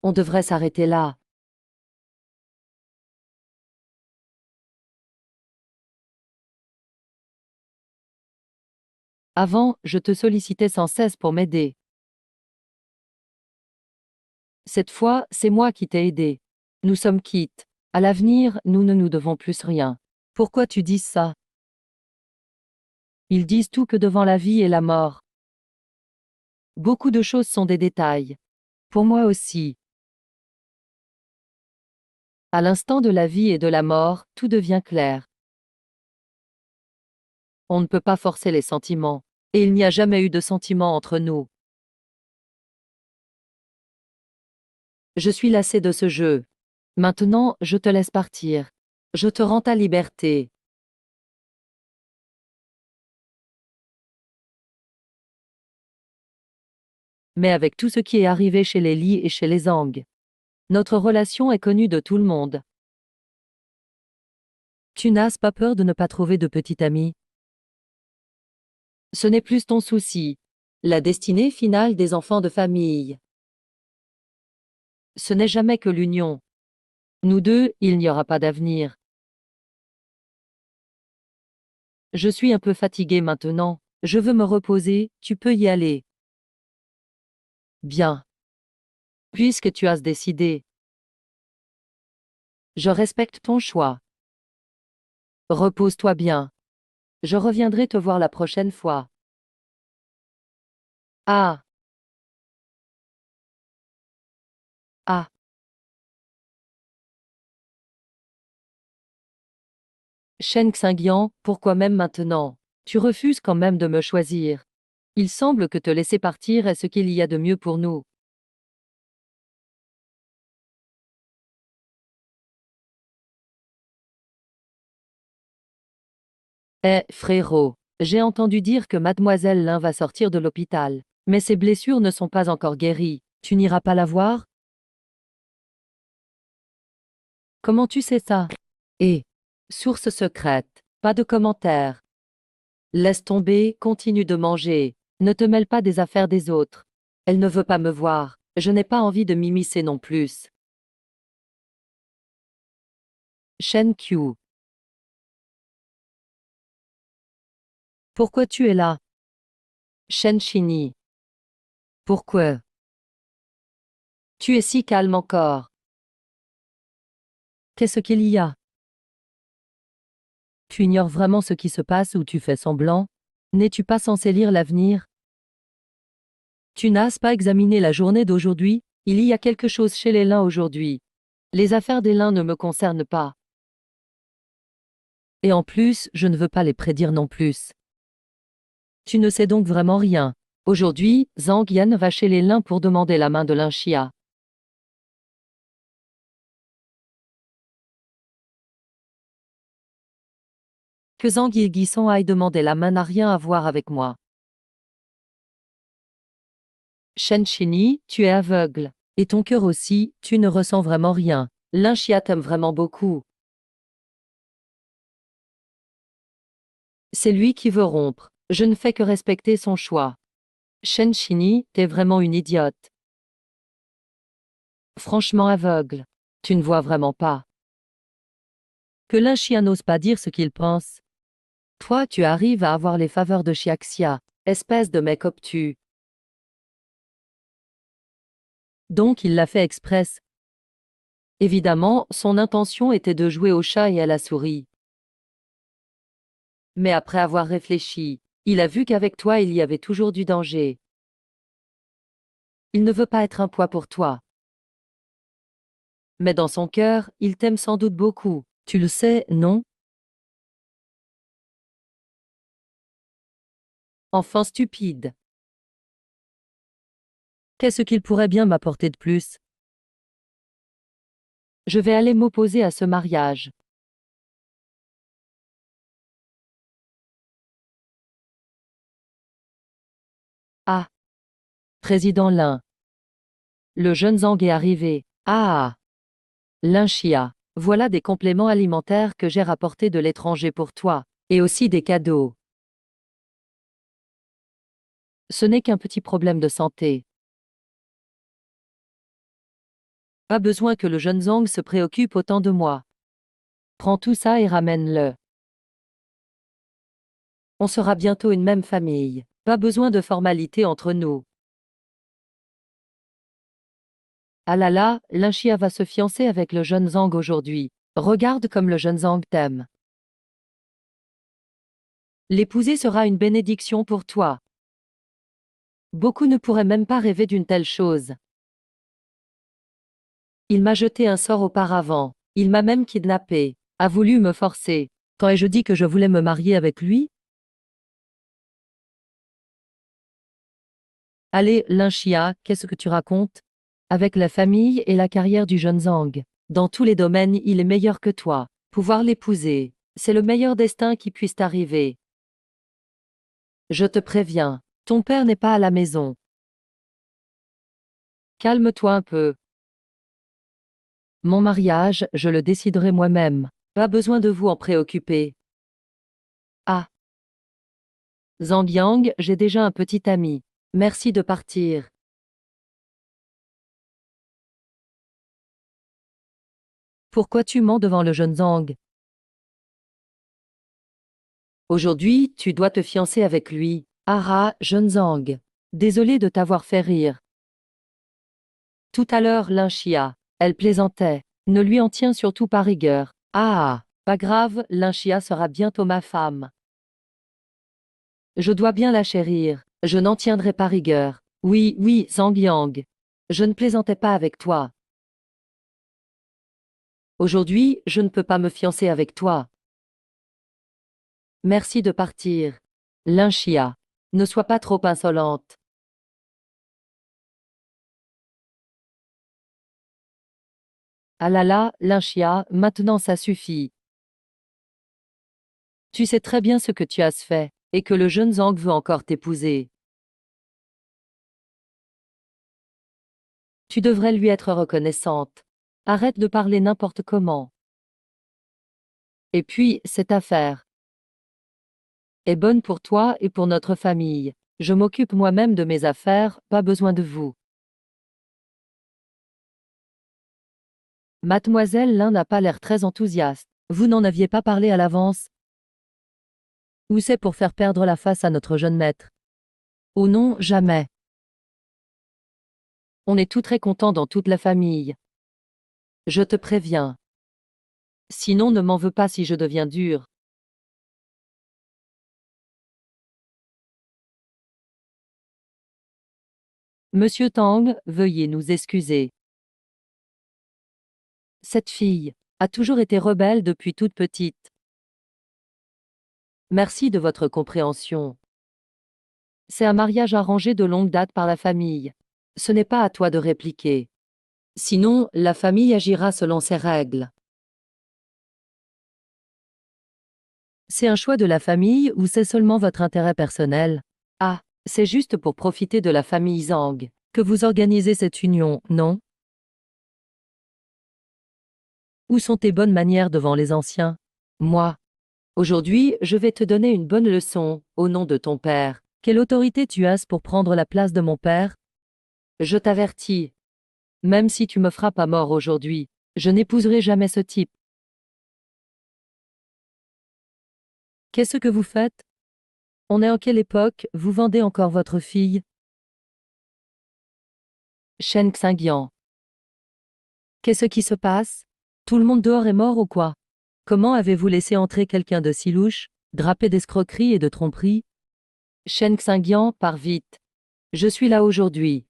On devrait s'arrêter là. Avant, je te sollicitais sans cesse pour m'aider. Cette fois, c'est moi qui t'ai aidé. Nous sommes quittes. À l'avenir, nous ne nous devons plus rien. Pourquoi tu dis ça? Ils disent tout que devant la vie et la mort. Beaucoup de choses sont des détails. Pour moi aussi. À l'instant de la vie et de la mort, tout devient clair. On ne peut pas forcer les sentiments. Et il n'y a jamais eu de sentiments entre nous. Je suis lassé de ce jeu. Maintenant, je te laisse partir. Je te rends ta liberté. Mais avec tout ce qui est arrivé chez les Li et chez les Zhang, notre relation est connue de tout le monde. Tu n'as pas peur de ne pas trouver de petit ami? Ce n'est plus ton souci. La destinée finale des enfants de famille. Ce n'est jamais que l'union. Nous deux, il n'y aura pas d'avenir. Je suis un peu fatigué maintenant. Je veux me reposer, tu peux y aller. Bien. Puisque tu as décidé. Je respecte ton choix. Repose-toi bien. Je reviendrai te voir la prochaine fois. Ah. Ah. Shen Xingyan, pourquoi même maintenant? Tu refuses quand même de me choisir. Il semble que te laisser partir est ce qu'il y a de mieux pour nous. Eh, frérot, j'ai entendu dire que mademoiselle Lin va sortir de l'hôpital. Mais ses blessures ne sont pas encore guéries. Tu n'iras pas la voir? Comment tu sais ça? Et source secrète. Pas de commentaires. Laisse tomber, continue de manger. Ne te mêle pas des affaires des autres. Elle ne veut pas me voir. Je n'ai pas envie de m'immiscer non plus. Shen Qiu. Pourquoi tu es là? Shen Shini. Pourquoi? Tu es si calme encore. Qu'est-ce qu'il y a? Tu ignores vraiment ce qui se passe ou tu fais semblant? N'es-tu pas censé lire l'avenir? Tu n'as pas examiné la journée d'aujourd'hui? Il y a quelque chose chez les Lin aujourd'hui. Les affaires des Lin ne me concernent pas. Et en plus, je ne veux pas les prédire non plus. Tu ne sais donc vraiment rien. Aujourd'hui, Zhang Yan va chez les Lin pour demander la main de Lin Xia. Que Zhang Yiguisson aille demander la main n'a rien à voir avec moi. Shen Shini, tu es aveugle. Et ton cœur aussi, tu ne ressens vraiment rien. Lin Xia t'aime vraiment beaucoup. C'est lui qui veut rompre. Je ne fais que respecter son choix. Shen Shini, t'es vraiment une idiote. Franchement aveugle. Tu ne vois vraiment pas. Que Lin Xia n'ose pas dire ce qu'il pense. Toi, tu arrives à avoir les faveurs de Xiaxia, espèce de mec obtus. Donc il l'a fait express. Évidemment, son intention était de jouer au chat et à la souris. Mais après avoir réfléchi, il a vu qu'avec toi il y avait toujours du danger. Il ne veut pas être un poids pour toi. Mais dans son cœur, il t'aime sans doute beaucoup. Tu le sais, non? Enfant stupide. Qu'est-ce qu'il pourrait bien m'apporter de plus? Je vais aller m'opposer à ce mariage. Ah! Président Lin. Le jeune Zhang est arrivé. Ah! Lin Xia. Voilà des compléments alimentaires que j'ai rapportés de l'étranger pour toi. Et aussi des cadeaux. Ce n'est qu'un petit problème de santé. Pas besoin que le jeune Zhang se préoccupe autant de moi. Prends tout ça et ramène-le. On sera bientôt une même famille. Pas besoin de formalité entre nous. Ah là là, Linxia va se fiancer avec le jeune Zhang aujourd'hui. Regarde comme le jeune Zhang t'aime. L'épouser sera une bénédiction pour toi. Beaucoup ne pourraient même pas rêver d'une telle chose. Il m'a jeté un sort auparavant. Il m'a même kidnappé. A voulu me forcer. Quand ai-je dit que je voulais me marier avec lui? Allez, Linxia, qu'est-ce que tu racontes? Avec la famille et la carrière du jeune Zhang. Dans tous les domaines, il est meilleur que toi. Pouvoir l'épouser, c'est le meilleur destin qui puisse t'arriver. Je te préviens, ton père n'est pas à la maison. Calme-toi un peu. Mon mariage, je le déciderai moi-même. Pas besoin de vous en préoccuper. Ah. Zhang Yang, j'ai déjà un petit ami. Merci de partir. Pourquoi tu mens devant le jeune Zhang? Aujourd'hui, tu dois te fiancer avec lui. Ah, jeune Zhang. Désolé de t'avoir fait rire. Tout à l'heure, Linxia. Elle plaisantait. Ne lui en tiens surtout pas rigueur. Ah, pas grave, Linxia sera bientôt ma femme. Je dois bien la chérir. Je n'en tiendrai pas rigueur. Oui, oui, Zhang Yang. Je ne plaisantais pas avec toi. Aujourd'hui, je ne peux pas me fiancer avec toi. Merci de partir. Linxia. Ne sois pas trop insolente. Ah là là, Linxia, maintenant ça suffit. Tu sais très bien ce que tu as fait, et que le jeune Zhang veut encore t'épouser. Tu devrais lui être reconnaissante. Arrête de parler n'importe comment. Et puis, cette affaire est bonne pour toi et pour notre famille. Je m'occupe moi-même de mes affaires, pas besoin de vous. Mademoiselle Lin n'a pas l'air très enthousiaste. Vous n'en aviez pas parlé à l'avance? Ou c'est pour faire perdre la face à notre jeune maître? Oh non, jamais. On est tout très contents dans toute la famille. Je te préviens. Sinon ne m'en veux pas si je deviens dur. Monsieur Tang, veuillez nous excuser. Cette fille a toujours été rebelle depuis toute petite. Merci de votre compréhension. C'est un mariage arrangé de longue date par la famille. Ce n'est pas à toi de répliquer. Sinon, la famille agira selon ses règles. C'est un choix de la famille ou c'est seulement votre intérêt personnel? Ah, c'est juste pour profiter de la famille Zhang que vous organisez cette union, non? Où sont tes bonnes manières devant les anciens? Moi. Aujourd'hui, je vais te donner une bonne leçon, au nom de ton père. Quelle autorité tu as pour prendre la place de mon père? Je t'avertis. Même si tu me frappes à mort aujourd'hui, je n'épouserai jamais ce type. Qu'est-ce que vous faites? On est en quelle époque? Vous vendez encore votre fille? Shen Xingyan. Qu'est-ce qui se passe? Tout le monde dehors est mort ou quoi? Comment avez-vous laissé entrer quelqu'un de si louche, drapé d'escroquerie et de tromperie? Shen Xingyan, pars vite. Je suis là aujourd'hui.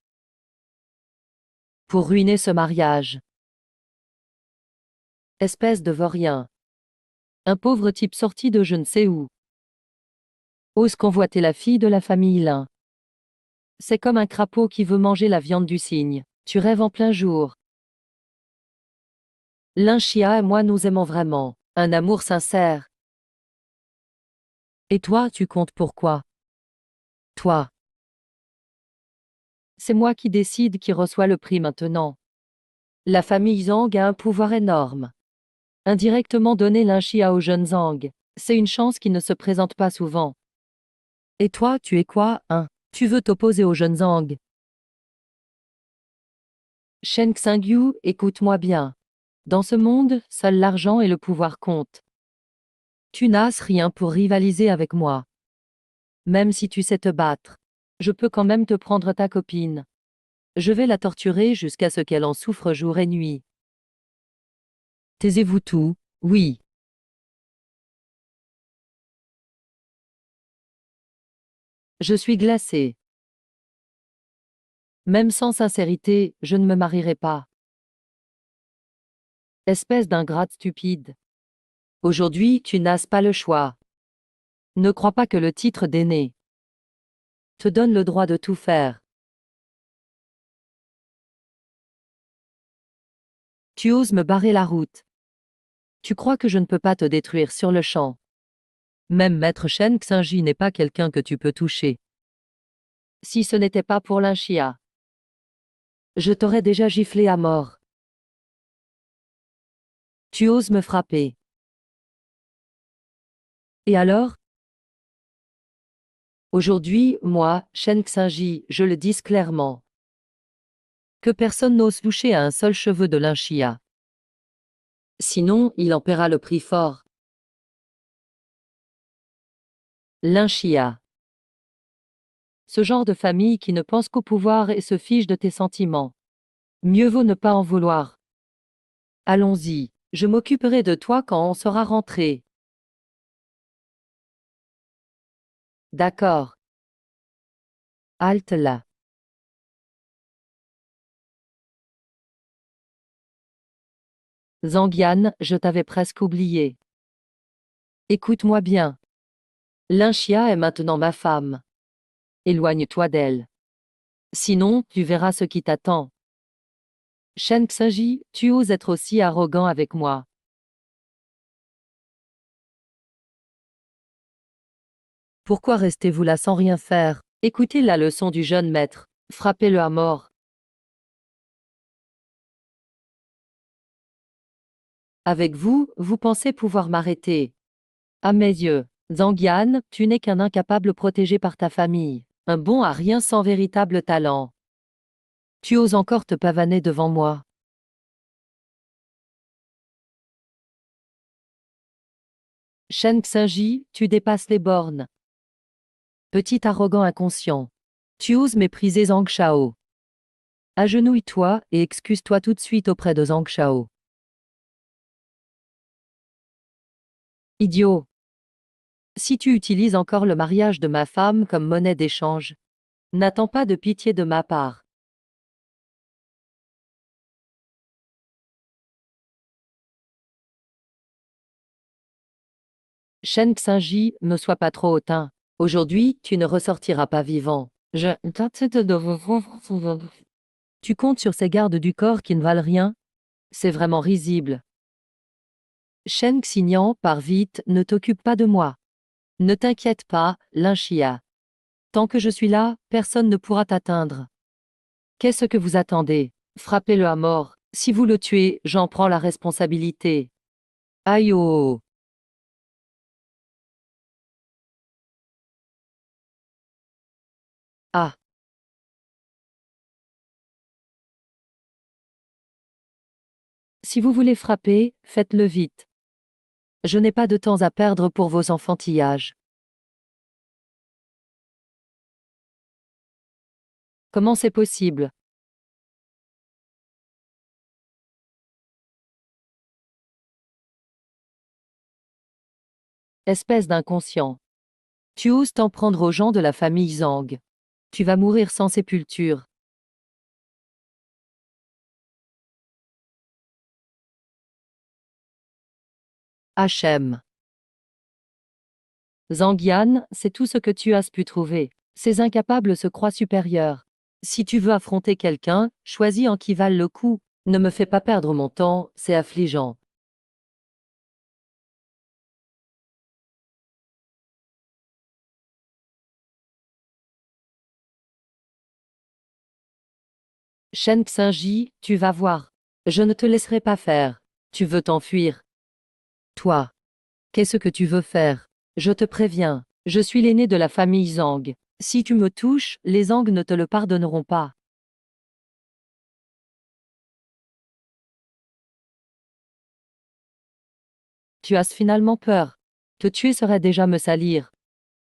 Pour ruiner ce mariage. Espèce de vaurien. Un pauvre type sorti de je ne sais où. Ose convoiter la fille de la famille Lin. C'est comme un crapaud qui veut manger la viande du cygne. Tu rêves en plein jour. Linxia et moi nous aimons vraiment. Un amour sincère. Et toi, tu comptes pourquoi? Toi. C'est moi qui décide qui reçoit le prix maintenant. La famille Zhang a un pouvoir énorme. Indirectement donner Linxia au jeune Zhang, c'est une chance qui ne se présente pas souvent. Et toi, tu es quoi, hein? Tu veux t'opposer au jeune Zhang? Shen Xingyu, écoute-moi bien. Dans ce monde, seul l'argent et le pouvoir comptent. Tu n'as rien pour rivaliser avec moi. Même si tu sais te battre, je peux quand même te prendre ta copine. Je vais la torturer jusqu'à ce qu'elle en souffre jour et nuit. Taisez-vous tout, oui. Je suis glacée. Même sans sincérité, je ne me marierai pas. Espèce d'ingrate stupide. Aujourd'hui, tu n'as pas le choix. Ne crois pas que le titre d'aîné te donne le droit de tout faire. Tu oses me barrer la route. Tu crois que je ne peux pas te détruire sur le champ. Même Maître Shen Xingji n'est pas quelqu'un que tu peux toucher. Si ce n'était pas pour l'Inchia, je t'aurais déjà giflé à mort. Tu oses me frapper. Et alors? Aujourd'hui, moi, Shen Xingji, je le dis clairement. Que personne n'ose toucher à un seul cheveu de l'Inchia. Sinon, il en paiera le prix fort. L'Inchia. Ce genre de famille qui ne pense qu'au pouvoir et se fiche de tes sentiments. Mieux vaut ne pas en vouloir. Allons-y, je m'occuperai de toi quand on sera rentré. D'accord. Halte là. Zangian, je t'avais presque oublié. Écoute-moi bien. L'Inchia est maintenant ma femme. Éloigne-toi d'elle. Sinon, tu verras ce qui t'attend. Shen Xingji, tu oses être aussi arrogant avec moi. Pourquoi restez-vous là sans rien faire? Écoutez la leçon du jeune maître. Frappez-le à mort. Avec vous, vous pensez pouvoir m'arrêter. À mes yeux, Zangian, tu n'es qu'un incapable protégé par ta famille. Un bon à rien sans véritable talent. Tu oses encore te pavaner devant moi. Shen Xingji, tu dépasses les bornes. Petit arrogant inconscient. Tu oses mépriser Zhang Shao. Agenouille-toi et excuse-toi tout de suite auprès de Zhang Shao. Idiot. Si tu utilises encore le mariage de ma femme comme monnaie d'échange, n'attends pas de pitié de ma part. Shen Xingji, ne sois pas trop hautain. Aujourd'hui, tu ne ressortiras pas vivant. Tu comptes sur ces gardes du corps qui ne valent rien? C'est vraiment risible. Shen Xignan, pars vite, ne t'occupe pas de moi. Ne t'inquiète pas, Linchia. Tant que je suis là, personne ne pourra t'atteindre. Qu'est-ce que vous attendez? Frappez-le à mort. Si vous le tuez, j'en prends la responsabilité. Aïe oh! Ah! Si vous voulez frapper, faites-le vite. Je n'ai pas de temps à perdre pour vos enfantillages. Comment c'est possible? Espèce d'inconscient. Tu oses t'en prendre aux gens de la famille Zhang. Tu vas mourir sans sépulture. Hachem. Zangian, c'est tout ce que tu as pu trouver. Ces incapables se croient supérieurs. Si tu veux affronter quelqu'un, choisis en qui valent le coup. Ne me fais pas perdre mon temps, c'est affligeant. Shen Xingji, tu vas voir. Je ne te laisserai pas faire. Tu veux t'enfuir. Toi. Qu'est-ce que tu veux faire? Je te préviens, je suis l'aîné de la famille Zhang. Si tu me touches, les Zhang ne te le pardonneront pas. Tu as finalement peur. Te tuer serait déjà me salir.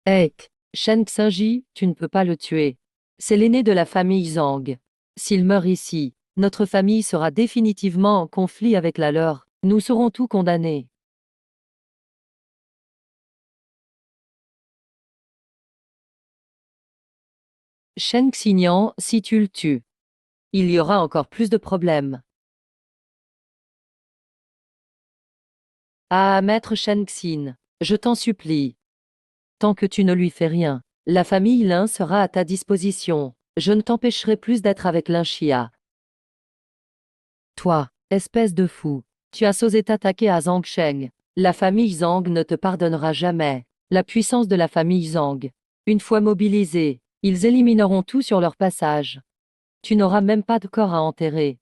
Hey, Shen Xingji, tu ne peux pas le tuer. C'est l'aîné de la famille Zhang. S'il meurt ici, notre famille sera définitivement en conflit avec la leur. Nous serons tous condamnés. Shen Xignan, si tu le tues, il y aura encore plus de problèmes. Ah, maître Shen Xin, je t'en supplie. Tant que tu ne lui fais rien, la famille Lin sera à ta disposition. Je ne t'empêcherai plus d'être avec Lin Xia. Toi, espèce de fou, tu as osé t'attaquer à Zhang Sheng. La famille Zhang ne te pardonnera jamais. La puissance de la famille Zhang. Une fois mobilisés, ils élimineront tout sur leur passage. Tu n'auras même pas de corps à enterrer.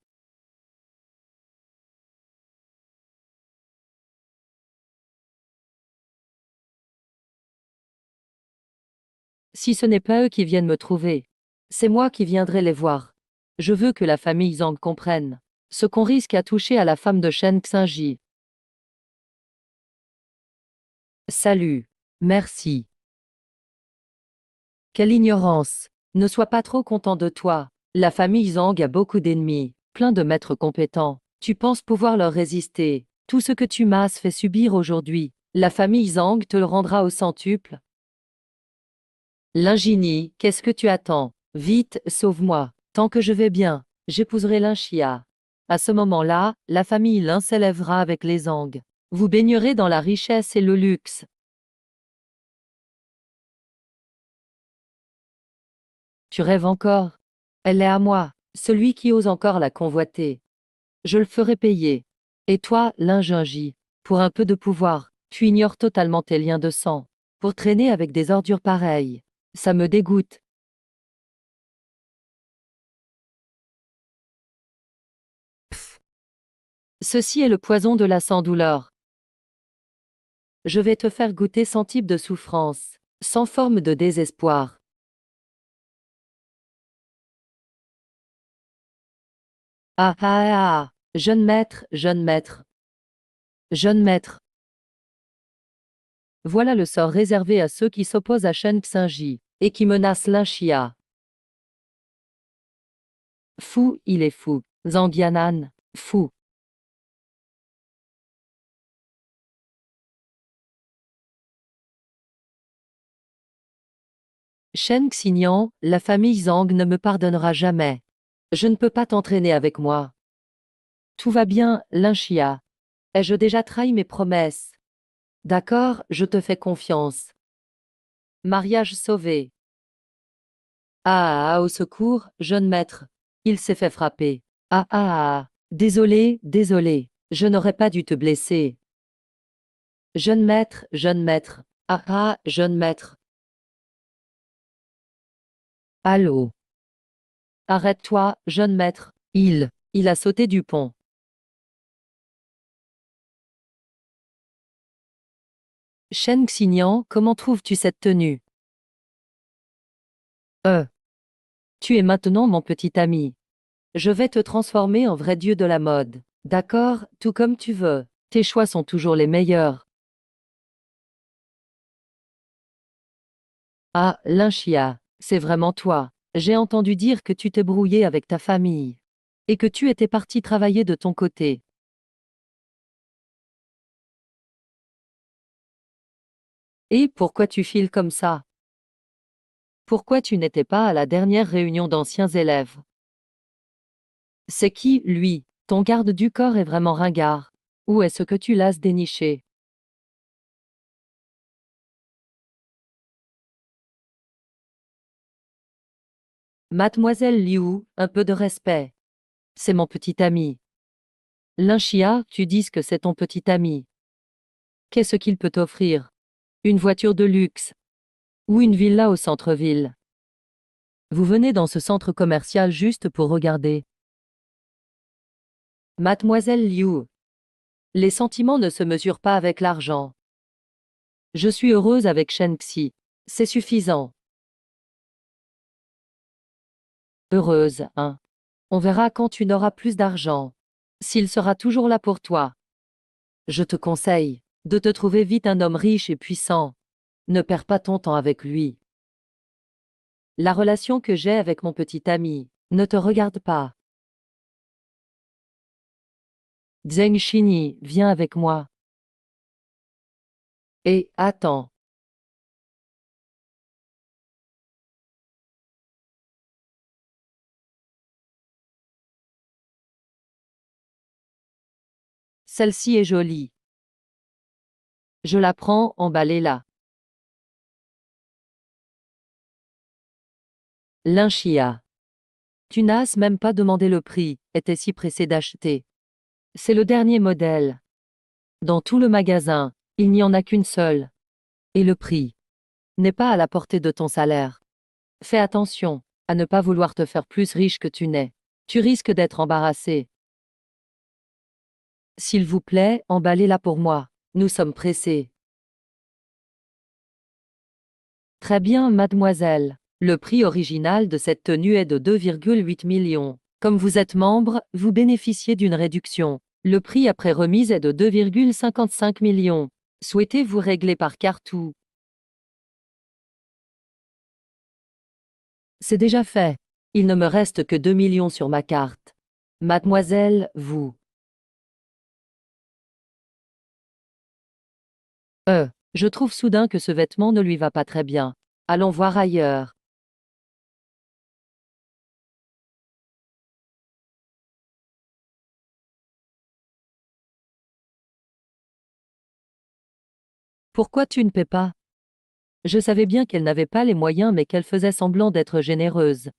Si ce n'est pas eux qui viennent me trouver, c'est moi qui viendrai les voir. Je veux que la famille Zhang comprenne ce qu'on risque à toucher à la femme de Shen Xingji. Salut. Merci. Quelle ignorance. Ne sois pas trop content de toi. La famille Zhang a beaucoup d'ennemis, plein de maîtres compétents. Tu penses pouvoir leur résister. Tout ce que tu m'as fait subir aujourd'hui, la famille Zhang te le rendra au centuple. Lingini, qu'est-ce que tu attends? Vite, sauve-moi. Tant que je vais bien, j'épouserai Linxia. À ce moment-là, la famille Lin s'élèvera avec les Zhang. Vous baignerez dans la richesse et le luxe. Tu rêves encore? Elle est à moi, celui qui ose encore la convoiter. Je le ferai payer. Et toi, Lingingi, pour un peu de pouvoir, tu ignores totalement tes liens de sang. Pour traîner avec des ordures pareilles. Ça me dégoûte. Pff. Ceci est le poison de la sans-douleur. Je vais te faire goûter 100 types de souffrances, sans forme de désespoir. Ah ah ah, jeune maître, jeune maître. Jeune maître. Voilà le sort réservé à ceux qui s'opposent à Shen Xingji, et qui menacent Linxia. Fou, il est fou. Zhang Yanan, fou. Shen Xignan, la famille Zhang ne me pardonnera jamais. Je ne peux pas t'entraîner avec moi. Tout va bien, Linxia. Ai-je déjà trahi mes promesses? D'accord, je te fais confiance. Mariage sauvé. Ah, ah, au secours, jeune maître. Il s'est fait frapper. Ah, ah, ah. Désolé, désolé. Je n'aurais pas dû te blesser. Jeune maître, jeune maître. Ah, ah, jeune maître. Allô? Arrête-toi, jeune maître. Il a sauté du pont. Shen Xignan, comment trouves-tu cette tenue? Tu es maintenant mon petit ami. Je vais te transformer en vrai dieu de la mode. D'accord, tout comme tu veux. Tes choix sont toujours les meilleurs. Ah, Linxia, c'est vraiment toi. J'ai entendu dire que tu t'es brouillé avec ta famille. Et que tu étais parti travailler de ton côté. Et pourquoi tu files comme ça? Pourquoi tu n'étais pas à la dernière réunion d'anciens élèves? C'est qui, lui? Ton garde du corps est vraiment ringard. Où est-ce que tu l'as déniché? Mademoiselle Liu, un peu de respect. C'est mon petit ami. Linxia, tu dis que c'est ton petit ami. Qu'est-ce qu'il peut t'offrir? Une voiture de luxe? Ou une villa au centre-ville? Vous venez dans ce centre commercial juste pour regarder. Mademoiselle Liu. Les sentiments ne se mesurent pas avec l'argent. Je suis heureuse avec Shen Xi. C'est suffisant. Heureuse, hein? On verra quand tu n'auras plus d'argent. S'il sera toujours là pour toi. Je te conseille de te trouver vite un homme riche et puissant. Ne perds pas ton temps avec lui. La relation que j'ai avec mon petit ami ne te regarde pas. Zheng Xinyi, viens avec moi. Et, attends. Celle-ci est jolie. Je la prends, emballez-la. Linchia. Tu n'as même pas demandé le prix, était si pressé d'acheter. C'est le dernier modèle. Dans tout le magasin, il n'y en a qu'une seule. Et le prix n'est pas à la portée de ton salaire. Fais attention à ne pas vouloir te faire plus riche que tu n'es. Tu risques d'être embarrassé. S'il vous plaît, emballez-la pour moi. Nous sommes pressés. Très bien, mademoiselle. Le prix original de cette tenue est de 2,8 millions. Comme vous êtes membre, vous bénéficiez d'une réduction. Le prix après remise est de 2,55 millions. Souhaitez-vous régler par carte ou... C'est déjà fait. Il ne me reste que 2 millions sur ma carte. Mademoiselle, vous... Je trouve soudain que ce vêtement ne lui va pas très bien. Allons voir ailleurs. Pourquoi tu ne paies pas? Je savais bien qu'elle n'avait pas les moyens mais qu'elle faisait semblant d'être généreuse.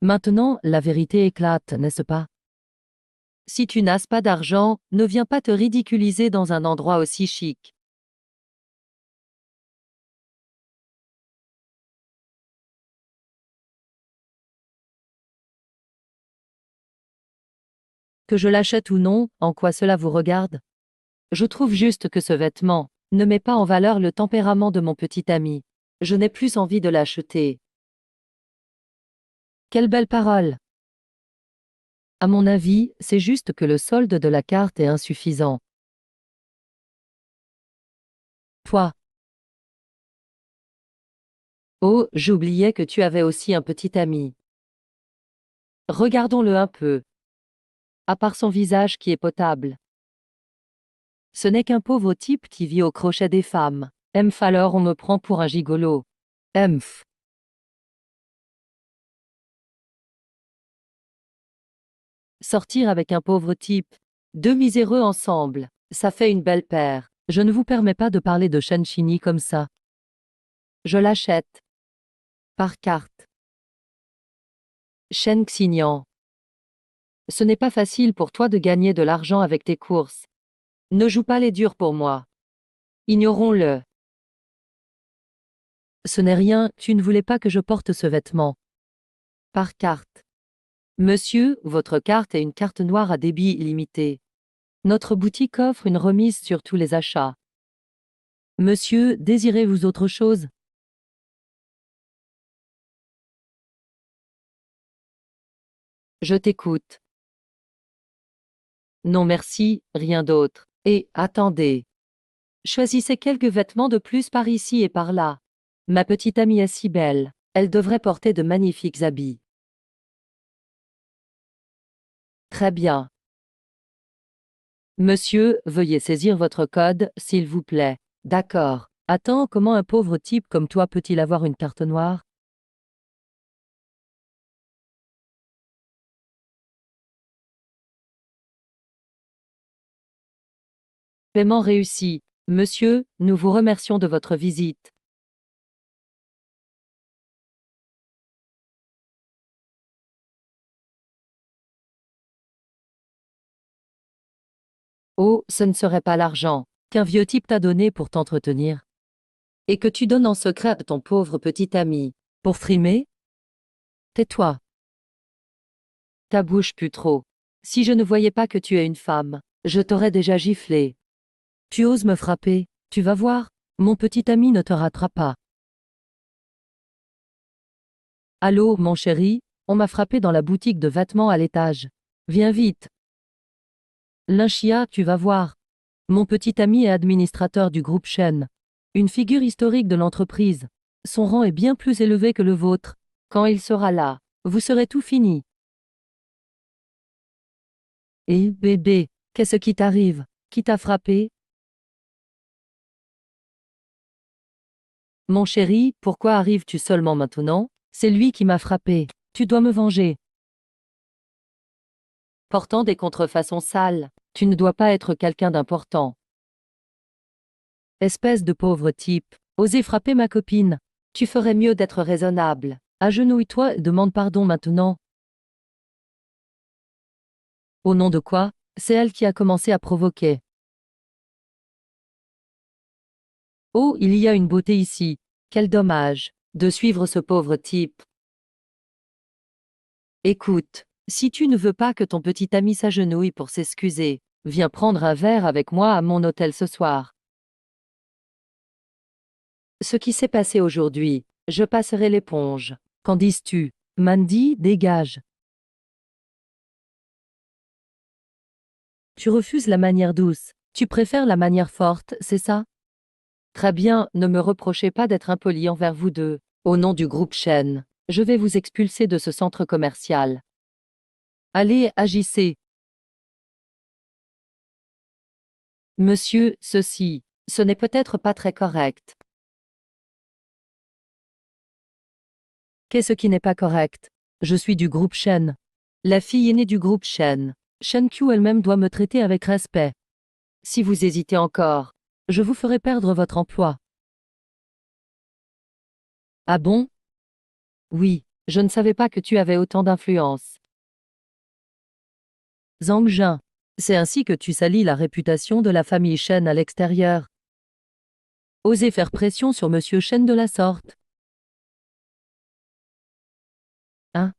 Maintenant, la vérité éclate, n'est-ce pas? Si tu n'as pas d'argent, ne viens pas te ridiculiser dans un endroit aussi chic. Que je l'achète ou non, en quoi cela vous regarde? Je trouve juste que ce vêtement ne met pas en valeur le tempérament de mon petit ami. Je n'ai plus envie de l'acheter. Quelle belle parole! À mon avis, c'est juste que le solde de la carte est insuffisant. Toi. Oh, j'oubliais que tu avais aussi un petit ami. Regardons-le un peu. À part son visage qui est potable. Ce n'est qu'un pauvre type qui vit au crochet des femmes. Emph, alors on me prend pour un gigolo. Emph. Sortir avec un pauvre type. Deux miséreux ensemble. Ça fait une belle paire. Je ne vous permets pas de parler de Shenchini comme ça. Je l'achète. Par carte. Shen Xignan. Ce n'est pas facile pour toi de gagner de l'argent avec tes courses. Ne joue pas les durs pour moi. Ignorons-le. Ce n'est rien, tu ne voulais pas que je porte ce vêtement. Par carte. Monsieur, votre carte est une carte noire à débit illimité. Notre boutique offre une remise sur tous les achats. Monsieur, désirez-vous autre chose? Je t'écoute. Non merci, rien d'autre. Et, attendez. Choisissez quelques vêtements de plus par ici et par là. Ma petite amie est si belle. Elle devrait porter de magnifiques habits. Très bien. Monsieur, veuillez saisir votre code, s'il vous plaît. D'accord. Attends, comment un pauvre type comme toi peut-il avoir une carte noire? Paiement réussi. Monsieur, nous vous remercions de votre visite. Oh, ce ne serait pas l'argent qu'un vieux type t'a donné pour t'entretenir. Et que tu donnes en secret à ton pauvre petit ami. Pour frimer? Tais-toi. Ta bouche pue trop. Si je ne voyais pas que tu es une femme, je t'aurais déjà giflé. Tu oses me frapper, tu vas voir, mon petit ami ne te ratera pas. Allô, mon chéri, on m'a frappé dans la boutique de vêtements à l'étage. Viens vite. Linchia, tu vas voir. Mon petit ami est administrateur du groupe Shen. Une figure historique de l'entreprise. Son rang est bien plus élevé que le vôtre. Quand il sera là, vous serez tout fini. Et, bébé, qu'est-ce qui t'arrive? Qui t'a frappé? Mon chéri, pourquoi arrives-tu seulement maintenant? C'est lui qui m'a frappé. Tu dois me venger. Portant des contrefaçons sales, tu ne dois pas être quelqu'un d'important. Espèce de pauvre type, oser frapper ma copine. Tu ferais mieux d'être raisonnable. Agenouille-toi et demande pardon maintenant. Au nom de quoi? C'est elle qui a commencé à provoquer. Oh, il y a une beauté ici. Quel dommage de suivre ce pauvre type. Écoute, si tu ne veux pas que ton petit ami s'agenouille pour s'excuser, viens prendre un verre avec moi à mon hôtel ce soir. Ce qui s'est passé aujourd'hui, je passerai l'éponge. Qu'en dis-tu? Mandy, dégage. Tu refuses la manière douce. Tu préfères la manière forte, c'est ça? Très bien, ne me reprochez pas d'être impoli envers vous deux. Au nom du groupe Shen, je vais vous expulser de ce centre commercial. Allez, agissez. Monsieur, ce n'est peut-être pas très correct. Qu'est-ce qui n'est pas correct? Je suis du groupe Shen. La fille aînée du groupe Shen. Shen Q elle-même doit me traiter avec respect. Si vous hésitez encore, je vous ferai perdre votre emploi. Ah bon? Oui, je ne savais pas que tu avais autant d'influence. Zhang Jin, c'est ainsi que tu salis la réputation de la famille Shen à l'extérieur. Osez faire pression sur Monsieur Shen de la sorte. Hein?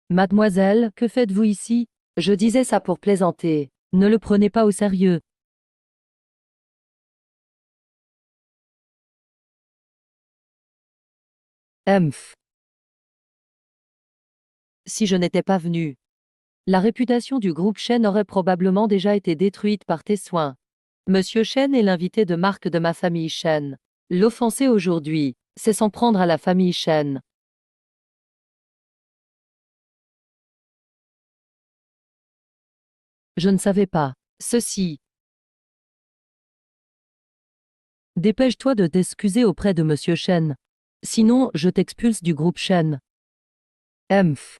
Mademoiselle, que faites-vous ici? Je disais ça pour plaisanter. Ne le prenez pas au sérieux. Humph. Si je n'étais pas venu, la réputation du groupe Shen aurait probablement déjà été détruite par tes soins. Monsieur Shen est l'invité de marque de ma famille Shen. L'offenser aujourd'hui, c'est s'en prendre à la famille Shen. Je ne savais pas. Ceci. Dépêche-toi de t'excuser auprès de Monsieur Shen. Sinon, je t'expulse du groupe Shen. Humph.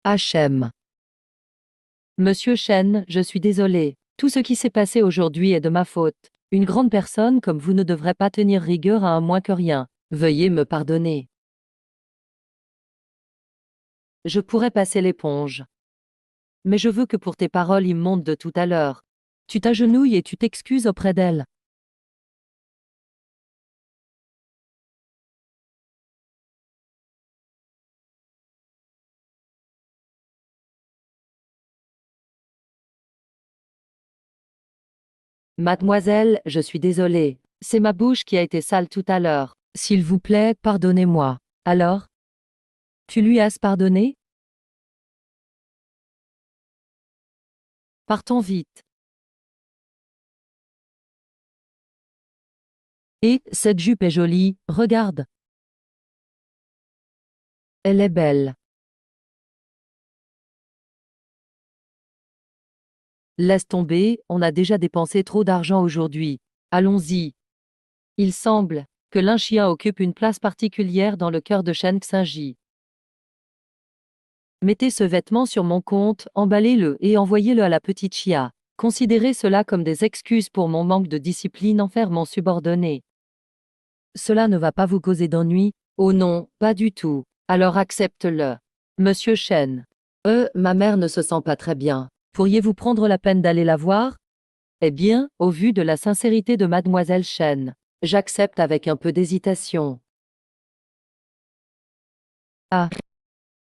HM. Monsieur Shen, je suis désolé. Tout ce qui s'est passé aujourd'hui est de ma faute. Une grande personne comme vous ne devrait pas tenir rigueur à un moins que rien. Veuillez me pardonner. Je pourrais passer l'éponge. Mais je veux que pour tes paroles immondes de tout à l'heure, tu t'agenouilles et tu t'excuses auprès d'elle. Mademoiselle, je suis désolée. C'est ma bouche qui a été sale tout à l'heure. S'il vous plaît, pardonnez-moi. Alors? Tu lui as pardonné? Partons vite. Et, cette jupe est jolie, regarde. Elle est belle. Laisse tomber, on a déjà dépensé trop d'argent aujourd'hui. Allons-y. Il semble que l'un chien occupe une place particulière dans le cœur de Shen Xinji. Mettez ce vêtement sur mon compte, emballez-le et envoyez-le à la petite Chia. Considérez cela comme des excuses pour mon manque de discipline envers mon subordonné. Cela ne va pas vous causer d'ennui? Oh non, pas du tout. Alors accepte-le. Monsieur Shen. Ma mère ne se sent pas très bien. Pourriez-vous prendre la peine d'aller la voir? Eh bien, au vu de la sincérité de mademoiselle Shen, j'accepte avec un peu d'hésitation. Ah.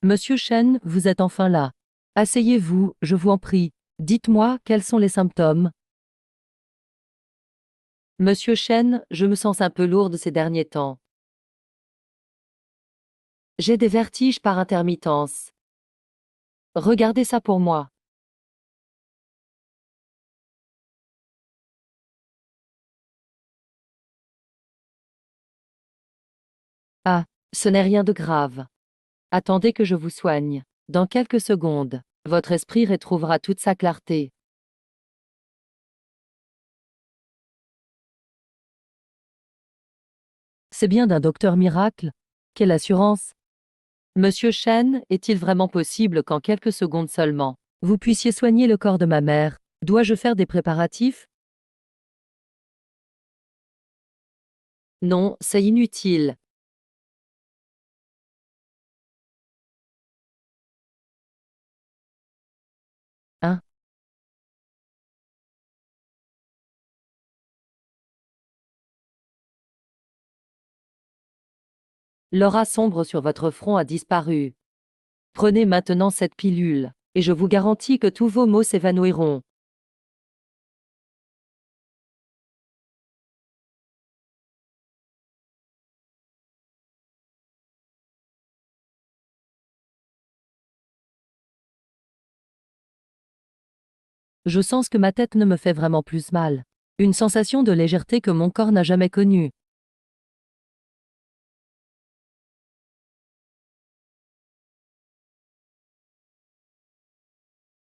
Monsieur Shen, vous êtes enfin là. Asseyez-vous, je vous en prie. Dites-moi, quels sont les symptômes? Monsieur Shen, je me sens un peu lourde ces derniers temps. J'ai des vertiges par intermittence. Regardez ça pour moi. Ce n'est rien de grave. Attendez que je vous soigne. Dans quelques secondes, votre esprit retrouvera toute sa clarté. C'est bien d'un docteur miracle. Quelle assurance! Monsieur Chen, est-il vraiment possible qu'en quelques secondes seulement, vous puissiez soigner le corps de ma mère? Dois-je faire des préparatifs? Non, c'est inutile. Hein? L'aura sombre sur votre front a disparu. Prenez maintenant cette pilule, et je vous garantis que tous vos maux s'évanouiront. Je sens que ma tête ne me fait vraiment plus mal. Une sensation de légèreté que mon corps n'a jamais connue.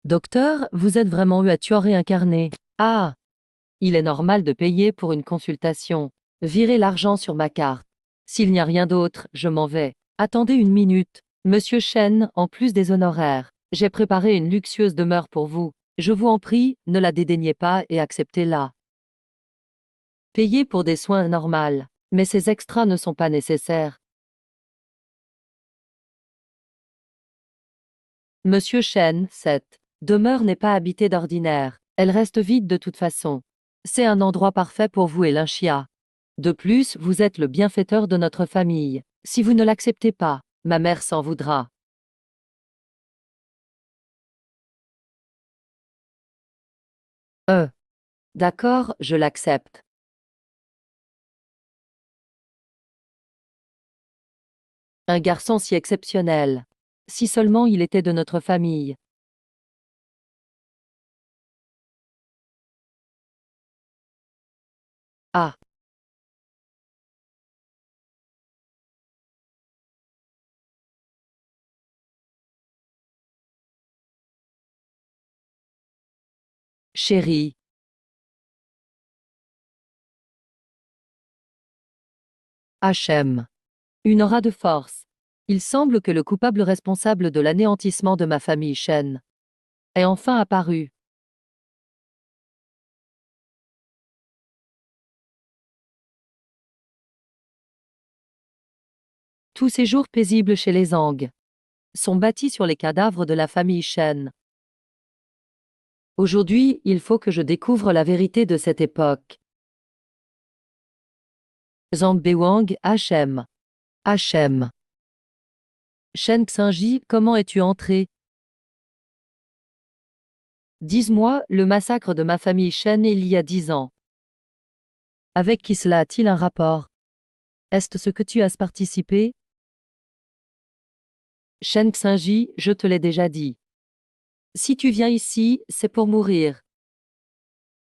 Docteur, vous êtes vraiment eu à tueur réincarné. Ah! Il est normal de payer pour une consultation. Virez l'argent sur ma carte. S'il n'y a rien d'autre, je m'en vais. Attendez une minute. Monsieur Chen, en plus des honoraires, j'ai préparé une luxueuse demeure pour vous. Je vous en prie, ne la dédaignez pas et acceptez-la. Payez pour des soins normaux. Mais ces extras ne sont pas nécessaires. Monsieur Chen, cette demeure n'est pas habitée d'ordinaire. Elle reste vide de toute façon. C'est un endroit parfait pour vous et l'Inchia. De plus, vous êtes le bienfaiteur de notre famille. Si vous ne l'acceptez pas, ma mère s'en voudra. Euh. D'accord, je l'accepte. Un garçon si exceptionnel. Si seulement il était de notre famille. Ah, chérie. HM. Une aura de force. Il semble que le coupable responsable de l'anéantissement de ma famille Shen est enfin apparu. Tous ces jours paisibles chez les Zhang sont bâtis sur les cadavres de la famille Shen. Aujourd'hui, il faut que je découvre la vérité de cette époque. Zhang Bewang, HM. HM. Shen Xingji, comment es-tu entré? Dis-moi, le massacre de ma famille Shen il y a 10 ans. Avec qui cela a-t-il un rapport? Est-ce ce que tu as participé? Shen Xingji, je te l'ai déjà dit. Si tu viens ici, c'est pour mourir.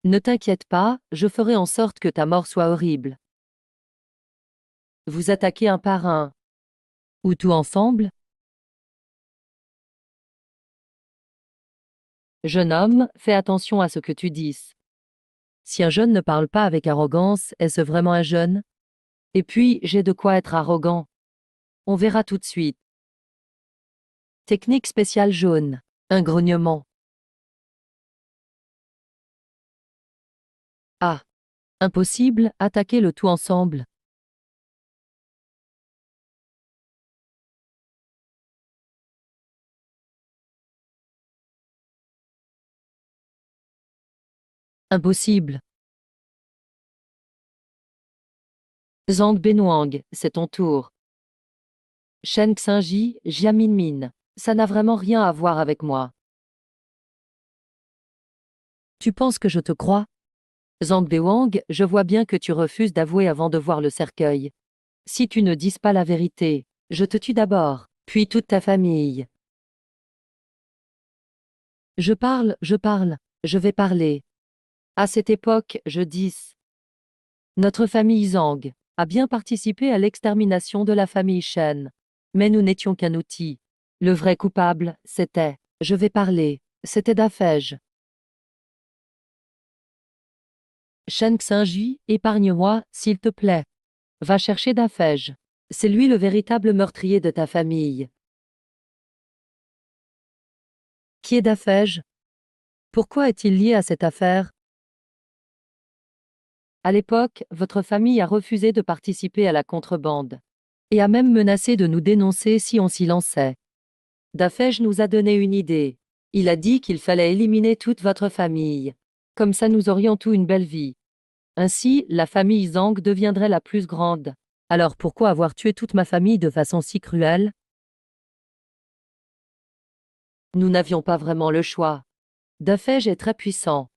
Ne t'inquiète pas, je ferai en sorte que ta mort soit horrible. Vous attaquez un par un. Ou tout ensemble? Jeune homme, fais attention à ce que tu dis. Si un jeune ne parle pas avec arrogance, est-ce vraiment un jeune? Et puis, j'ai de quoi être arrogant. On verra tout de suite. Technique spéciale jaune. Un grognement. Ah. Impossible, attaquer le tout ensemble. Impossible. Zhang Benwang, c'est ton tour. Shen Xingji, Jiaminmin. Ça n'a vraiment rien à voir avec moi. Tu penses que je te crois? Zhang Bewang, je vois bien que tu refuses d'avouer avant de voir le cercueil. Si tu ne dis pas la vérité, je te tue d'abord, puis toute ta famille. Je vais parler. À cette époque, je dis. Notre famille Zhang a bien participé à l'extermination de la famille Shen. Mais nous n'étions qu'un outil. Le vrai coupable, c'était, je vais parler, c'était Dafej. Shen Xingji, épargne-moi, s'il te plaît. Va chercher Dafej. C'est lui le véritable meurtrier de ta famille. Qui est Dafej? Pourquoi est-il lié à cette affaire? À l'époque, votre famille a refusé de participer à la contrebande. Et a même menacé de nous dénoncer si on s'y lançait. Dafej nous a donné une idée. Il a dit qu'il fallait éliminer toute votre famille. Comme ça nous aurions tous une belle vie. Ainsi, la famille Zhang deviendrait la plus grande. Alors pourquoi avoir tué toute ma famille de façon si cruelle? Nous n'avions pas vraiment le choix. Dafej est très puissant.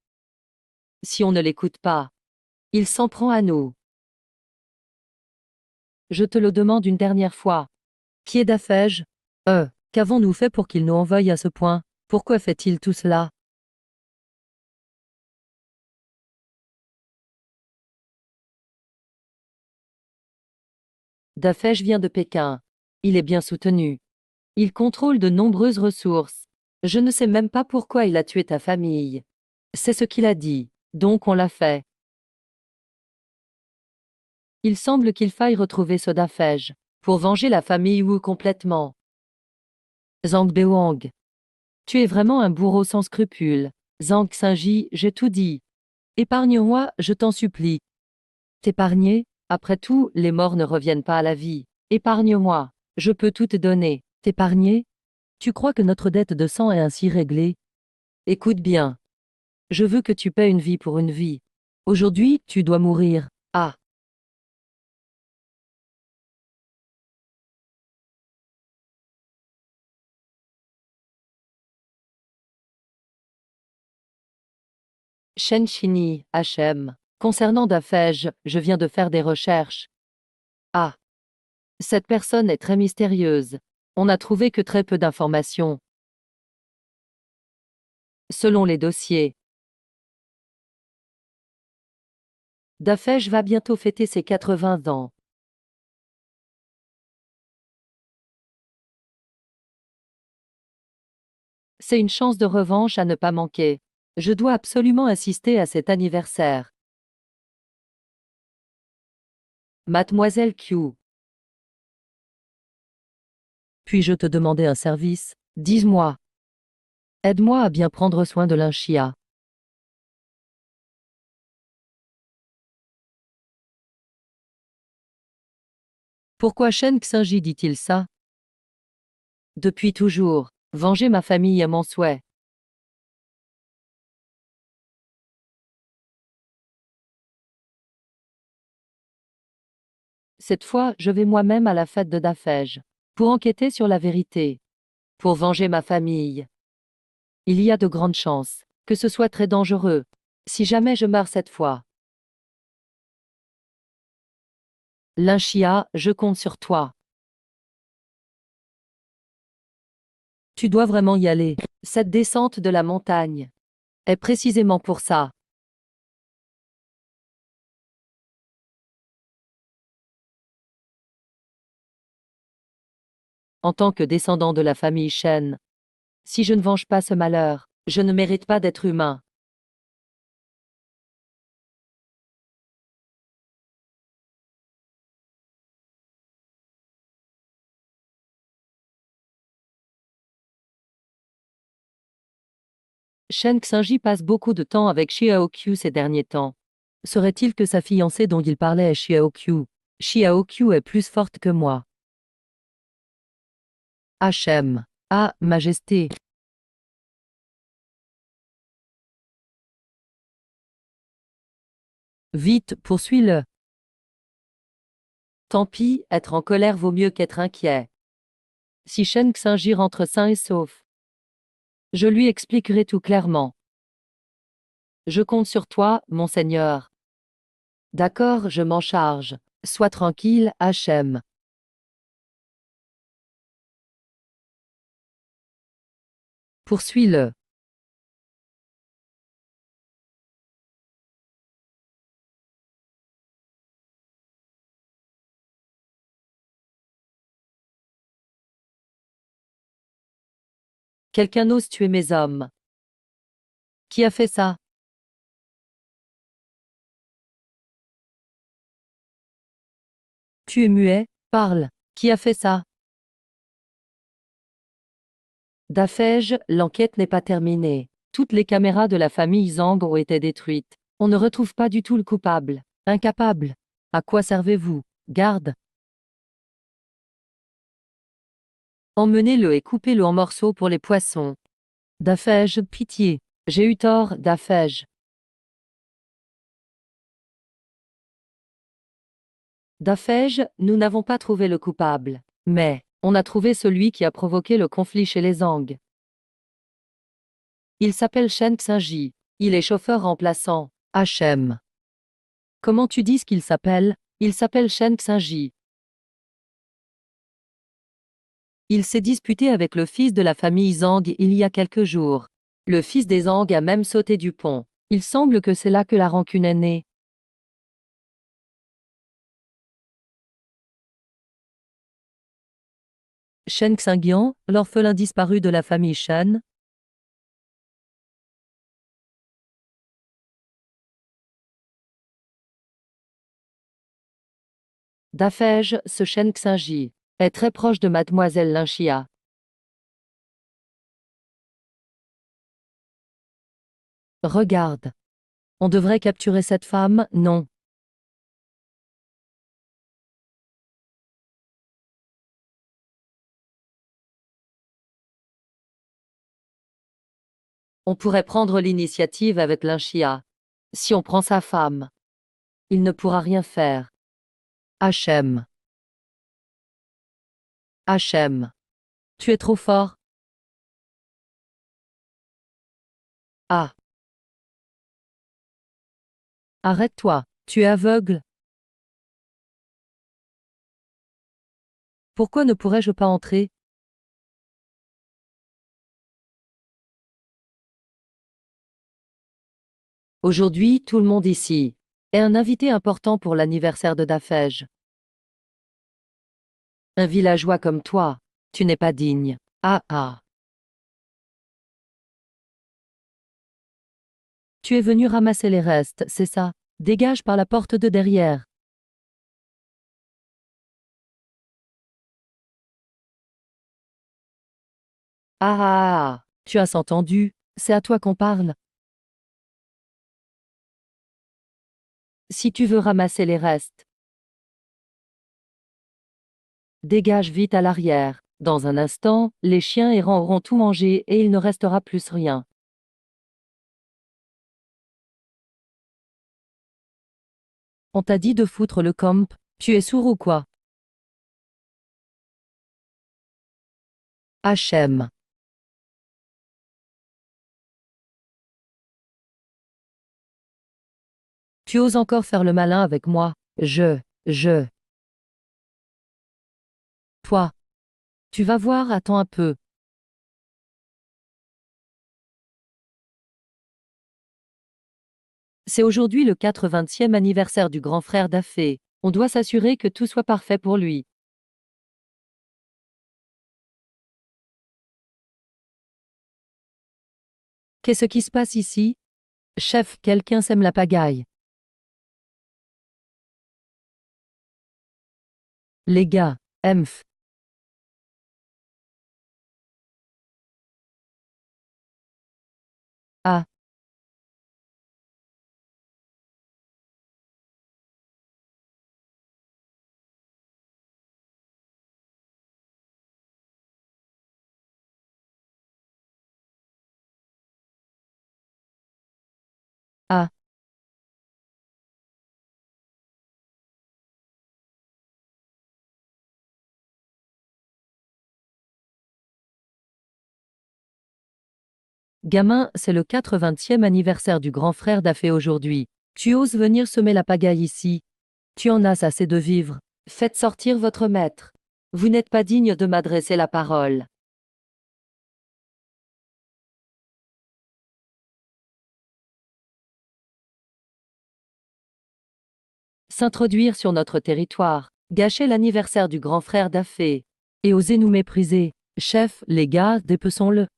Si on ne l'écoute pas, il s'en prend à nous. Je te le demande une dernière fois. Qui est Dafej? Qu'avons-nous fait pour qu'il nous envoie à ce point? Pourquoi fait-il tout cela? Dafej vient de Pékin. Il est bien soutenu. Il contrôle de nombreuses ressources. Je ne sais même pas pourquoi il a tué ta famille. C'est ce qu'il a dit, donc on l'a fait. Il semble qu'il faille retrouver ce Dafej pour venger la famille Wu complètement. Zhang Beoang. Tu es vraiment un bourreau sans scrupules. Zhang Xingji, j'ai tout dit. Épargne-moi, je t'en supplie. T'épargner? Après tout, les morts ne reviennent pas à la vie. Épargne-moi. Je peux tout te donner. T'épargner? Tu crois que notre dette de sang est ainsi réglée? Écoute bien. Je veux que tu paies une vie pour une vie. Aujourd'hui, tu dois mourir. Ah. Shen Shini, HM. Concernant Dafej, je viens de faire des recherches. Ah. Cette personne est très mystérieuse. On n'a trouvé que très peu d'informations. Selon les dossiers, Dafej va bientôt fêter ses 80 ans. C'est une chance de revanche à ne pas manquer. Je dois absolument assister à cet anniversaire. Mademoiselle Q. Puis-je te demander un service? Dis-moi. Aide-moi à bien prendre soin de l'Inchia. Pourquoi Shen Xingji dit-il ça? Depuis toujours, venger ma famille est mon souhait. Cette fois, je vais moi-même à la fête de Dafej. Pour enquêter sur la vérité. Pour venger ma famille. Il y a de grandes chances que ce soit très dangereux. Si jamais je meurs cette fois. L'Inchia, je compte sur toi. Tu dois vraiment y aller. Cette descente de la montagne est précisément pour ça. En tant que descendant de la famille Shen, si je ne venge pas ce malheur, je ne mérite pas d'être humain. Shen Xingji passe beaucoup de temps avec Xiaoqiu ces derniers temps. Serait-il que sa fiancée dont il parlait est Xiaoqiu? Xiaoqiu est plus forte que moi. HM. Ah, Majesté. Vite, poursuis-le. Tant pis, être en colère vaut mieux qu'être inquiet. Si Shen Xingji rentre sain et sauf, je lui expliquerai tout clairement. Je compte sur toi, monseigneur. D'accord, je m'en charge. Sois tranquille, HM. Poursuis-le. Quelqu'un ose tuer mes hommes. Qui a fait ça? Tu es muet, parle. Qui a fait ça? Dafej, l'enquête n'est pas terminée. Toutes les caméras de la famille Zhang ont été détruites. On ne retrouve pas du tout le coupable. Incapable. À quoi servez-vous? Garde. Emmenez-le et coupez-le en morceaux pour les poissons. Dafej, pitié. J'ai eu tort, Dafej. Dafej, nous n'avons pas trouvé le coupable. Mais, on a trouvé celui qui a provoqué le conflit chez les Zhang. Il s'appelle Shen Xingji. Il est chauffeur remplaçant. HM. Comment tu dis ce qu'il s'appelle? Il s'appelle Shen Xingji. Il s'est disputé avec le fils de la famille Zhang il y a quelques jours. Le fils des Zhang a même sauté du pont. Il semble que c'est là que la rancune est née. Shen Xingyan, l'orphelin disparu de la famille Shen. Dafej, ce Shen Xingji, est très proche de mademoiselle Linxia. Regarde. On devrait capturer cette femme, non? On pourrait prendre l'initiative avec Linxia. Si on prend sa femme, il ne pourra rien faire. HM. HM. Tu es trop fort. Ah. Arrête-toi, tu es aveugle. Pourquoi ne pourrais-je pas entrer? Aujourd'hui, tout le monde ici est un invité important pour l'anniversaire de Dafej. Un villageois comme toi, tu n'es pas digne. Ah ah. Tu es venu ramasser les restes, c'est ça? Dégage par la porte de derrière. Ah ah ah. Tu as entendu? C'est à toi qu'on parle. Si tu veux ramasser les restes, dégage vite à l'arrière. Dans un instant, les chiens errants auront tout mangé et il ne restera plus rien. On t'a dit de foutre le camp, tu es sourd ou quoi? HM. Tu oses encore faire le malin avec moi? Toi. Tu vas voir, attends un peu. C'est aujourd'hui le 80e anniversaire du grand frère d'Afé. On doit s'assurer que tout soit parfait pour lui. Qu'est-ce qui se passe ici? Chef, quelqu'un sème la pagaille. Les gars, Emph. Ah. Ah. Gamin, c'est le 80e anniversaire du grand frère d'Afé aujourd'hui. Tu oses venir semer la pagaille ici? Tu en as assez de vivre. Faites sortir votre maître. Vous n'êtes pas digne de m'adresser la parole. S'introduire sur notre territoire, gâcher l'anniversaire du grand frère d'Afé, et oser nous mépriser. Chef, les gars, dépeçons-le.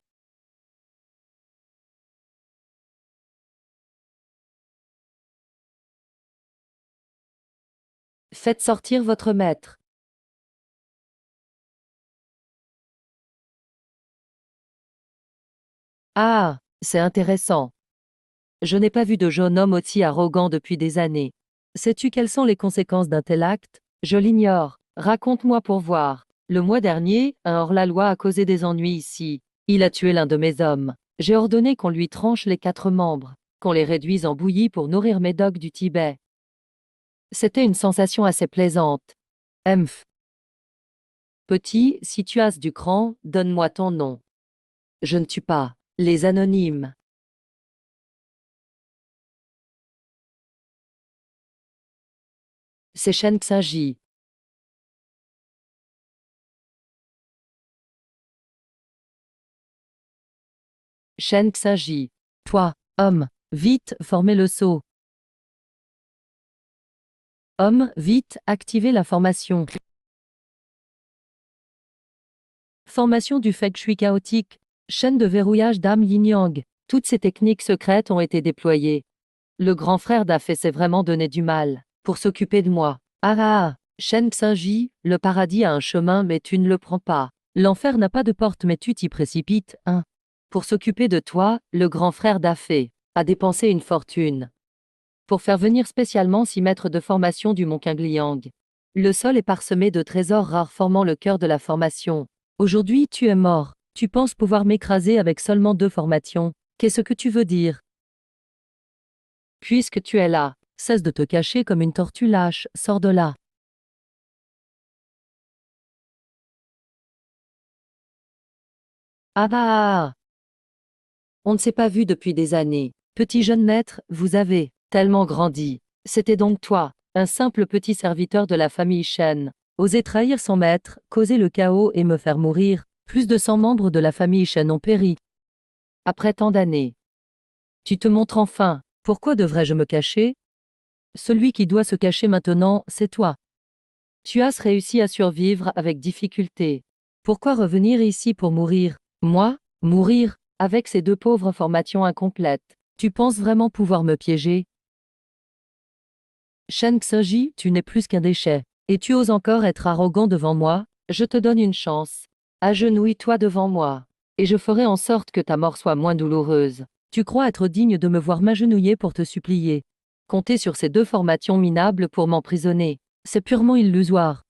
Faites sortir votre maître. Ah, c'est intéressant. Je n'ai pas vu de jeune homme aussi arrogant depuis des années. Sais-tu quelles sont les conséquences d'un tel acte? Je l'ignore. Raconte-moi pour voir. Le mois dernier, un hors-la-loi a causé des ennuis ici. Il a tué l'un de mes hommes. J'ai ordonné qu'on lui tranche les 4 membres, qu'on les réduise en bouillie pour nourrir mes dogs du Tibet. C'était une sensation assez plaisante. Emph. Petit, si tu as du cran, donne-moi ton nom. Je ne tue pas. Les anonymes. C'est Shen Xinji. Shen Xinji. Toi, homme, vite, formez le saut. Homme, vite, activez la formation. Formation du Feng Shui chaotique. Chaîne de verrouillage d'âme yin-yang. Toutes ces techniques secrètes ont été déployées. Le grand frère d'Afé s'est vraiment donné du mal pour s'occuper de moi. Ah ah ah. Shen Xinji, le paradis a un chemin mais tu ne le prends pas. L'enfer n'a pas de porte mais tu t'y précipites, hein. Pour s'occuper de toi, le grand frère d'Afé a dépensé une fortune pour faire venir spécialement 6 maîtres de formation du mont Qingliang. Le sol est parsemé de trésors rares formant le cœur de la formation. Aujourd'hui tu es mort. Tu penses pouvoir m'écraser avec seulement 2 formations. Qu'est-ce que tu veux dire? Puisque tu es là, cesse de te cacher comme une tortue lâche, sors de là. Ah bah ah, ah. On ne s'est pas vu depuis des années. Petit jeune maître, vous avez tellement grandi. C'était donc toi, un simple petit serviteur de la famille Shen. Oser trahir son maître, causer le chaos et me faire mourir. Plus de 100 membres de la famille Shen ont péri. Après tant d'années. Tu te montres enfin. Pourquoi devrais-je me cacher? Celui qui doit se cacher maintenant, c'est toi. Tu as réussi à survivre avec difficulté. Pourquoi revenir ici pour mourir? Moi? Mourir? Avec ces 2 pauvres formations incomplètes. Tu penses vraiment pouvoir me piéger? Shen Xinji, tu n'es plus qu'un déchet. Et tu oses encore être arrogant devant moi? Je te donne une chance. Agenouille-toi devant moi. Et je ferai en sorte que ta mort soit moins douloureuse. Tu crois être digne de me voir m'agenouiller pour te supplier. Compter sur ces 2 formations minables pour m'emprisonner. C'est purement illusoire.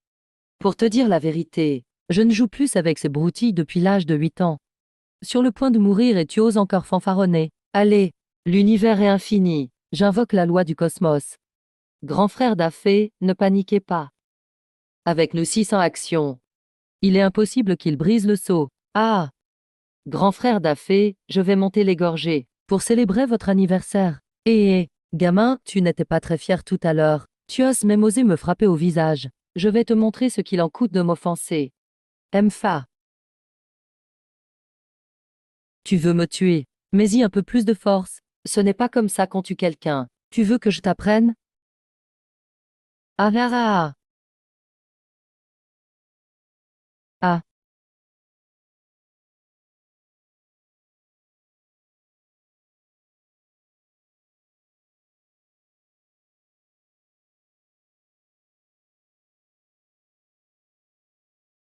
Pour te dire la vérité, je ne joue plus avec ces broutilles depuis l'âge de 8 ans. Sur le point de mourir et tu oses encore fanfaronner. Allez, l'univers est infini. J'invoque la loi du cosmos. Grand frère d'Afé, ne paniquez pas. Avec nos 600 actions, il est impossible qu'il brise le sceau. Ah! Grand frère d'Afé, je vais monter les gorgées pour célébrer votre anniversaire. Gamin, tu n'étais pas très fier tout à l'heure. Tu oses même osé me frapper au visage. Je vais te montrer ce qu'il en coûte de m'offenser. Mfa. Tu veux me tuer. Mais y un peu plus de force. Ce n'est pas comme ça qu'on tue quelqu'un. Tu veux que je t'apprenne? Ah ah ah ah. Ah.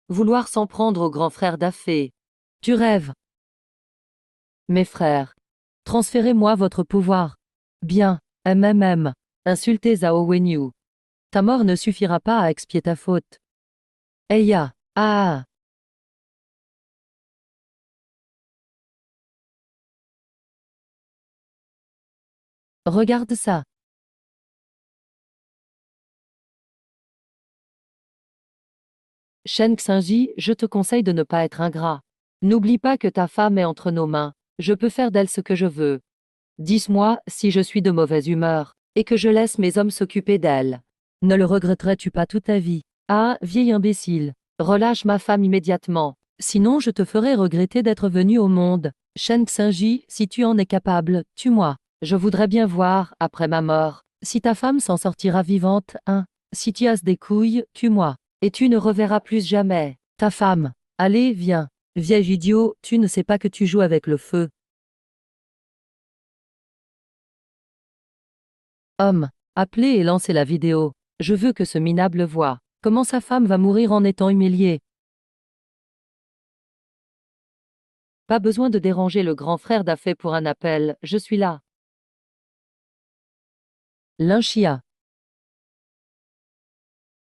Vouloir s'en prendre au grand frère d'Afé. Tu rêves. Mes frères. Transférez-moi votre pouvoir. Bien. MMM. Insultez Zhao Wenyu. Ta mort ne suffira pas à expier ta faute. Eya. Ah. Regarde ça. Shen Xinji, je te conseille de ne pas être ingrat. N'oublie pas que ta femme est entre nos mains. Je peux faire d'elle ce que je veux. Dis-moi si je suis de mauvaise humeur, et que je laisse mes hommes s'occuper d'elle. Ne le regretterais-tu pas toute ta vie? Ah, vieil imbécile. Relâche ma femme immédiatement. Sinon je te ferai regretter d'être venu au monde. Shen Xinji, si tu en es capable, tue-moi. Je voudrais bien voir, après ma mort, si ta femme s'en sortira vivante, hein. Si tu as des couilles, tue-moi. Et tu ne reverras plus jamais ta femme. Allez, viens. Vieil idiot, tu ne sais pas que tu joues avec le feu. Homme, appelez et lancez la vidéo. Je veux que ce minable voie. Comment sa femme va mourir en étant humiliée. Pas besoin de déranger le grand frère d'Afé pour un appel, je suis là. Linchia.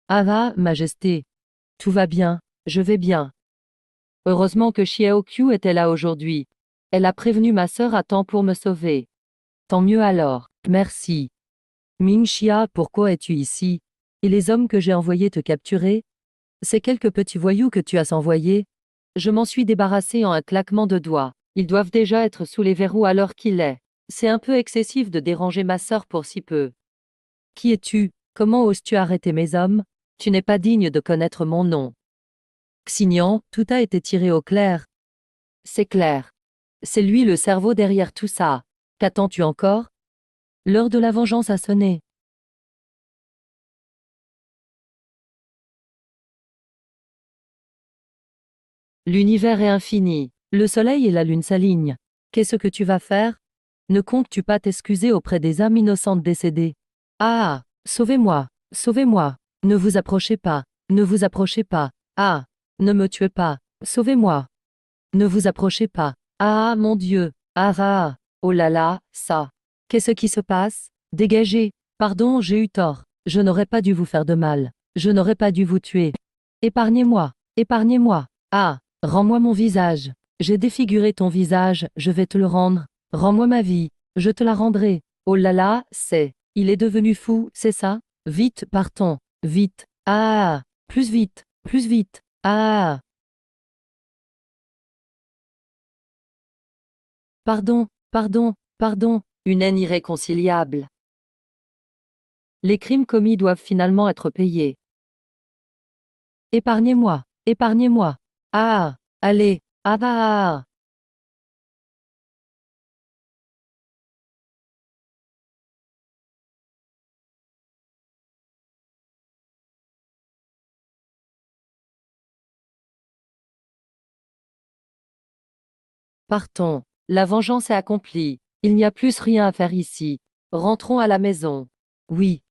Ah, Majesté. Tout va bien, je vais bien. Heureusement que Xiaoqiu était là aujourd'hui. Elle a prévenu ma sœur à temps pour me sauver. Tant mieux alors, merci. Mingxia, pourquoi es-tu ici? Et les hommes que j'ai envoyés te capturer? Ces quelques petits voyous que tu as envoyés? Je m'en suis débarrassé en un claquement de doigts. Ils doivent déjà être sous les verrous à l'heure qu'il est. C'est un peu excessif de déranger ma sœur pour si peu. Qui es-tu? Comment oses-tu arrêter mes hommes? Tu n'es pas digne de connaître mon nom. Xignan, tout a été tiré au clair. C'est clair. C'est lui le cerveau derrière tout ça. Qu'attends-tu encore? L'heure de la vengeance a sonné. L'univers est infini. Le soleil et la lune s'alignent. Qu'est-ce que tu vas faire? Ne comptes-tu pas t'excuser auprès des âmes innocentes décédées? Ah! Sauvez-moi! Sauvez-moi! Ne vous approchez pas! Ne vous approchez pas! Ah! Ne me tuez pas! Sauvez-moi! Ne vous approchez pas! Ah, mon Dieu! Ah, ah! Oh là là, ça! Qu'est-ce qui se passe? Dégagez! Pardon, j'ai eu tort. Je n'aurais pas dû vous faire de mal. Je n'aurais pas dû vous tuer. Épargnez-moi! Épargnez-moi! Ah! Rends-moi mon visage. J'ai défiguré ton visage, je vais te le rendre. Rends-moi ma vie, je te la rendrai. Oh là là, c'est. Il est devenu fou, c'est ça? Vite, partons. Vite. Ah! Plus vite, plus vite. Ah! Pardon, pardon, pardon. Une haine irréconciliable. Les crimes commis doivent finalement être payés. Épargnez-moi, épargnez-moi. Ah! Allez, ah ah! Ah. Partons. La vengeance est accomplie. Il n'y a plus rien à faire ici. Rentrons à la maison. Oui,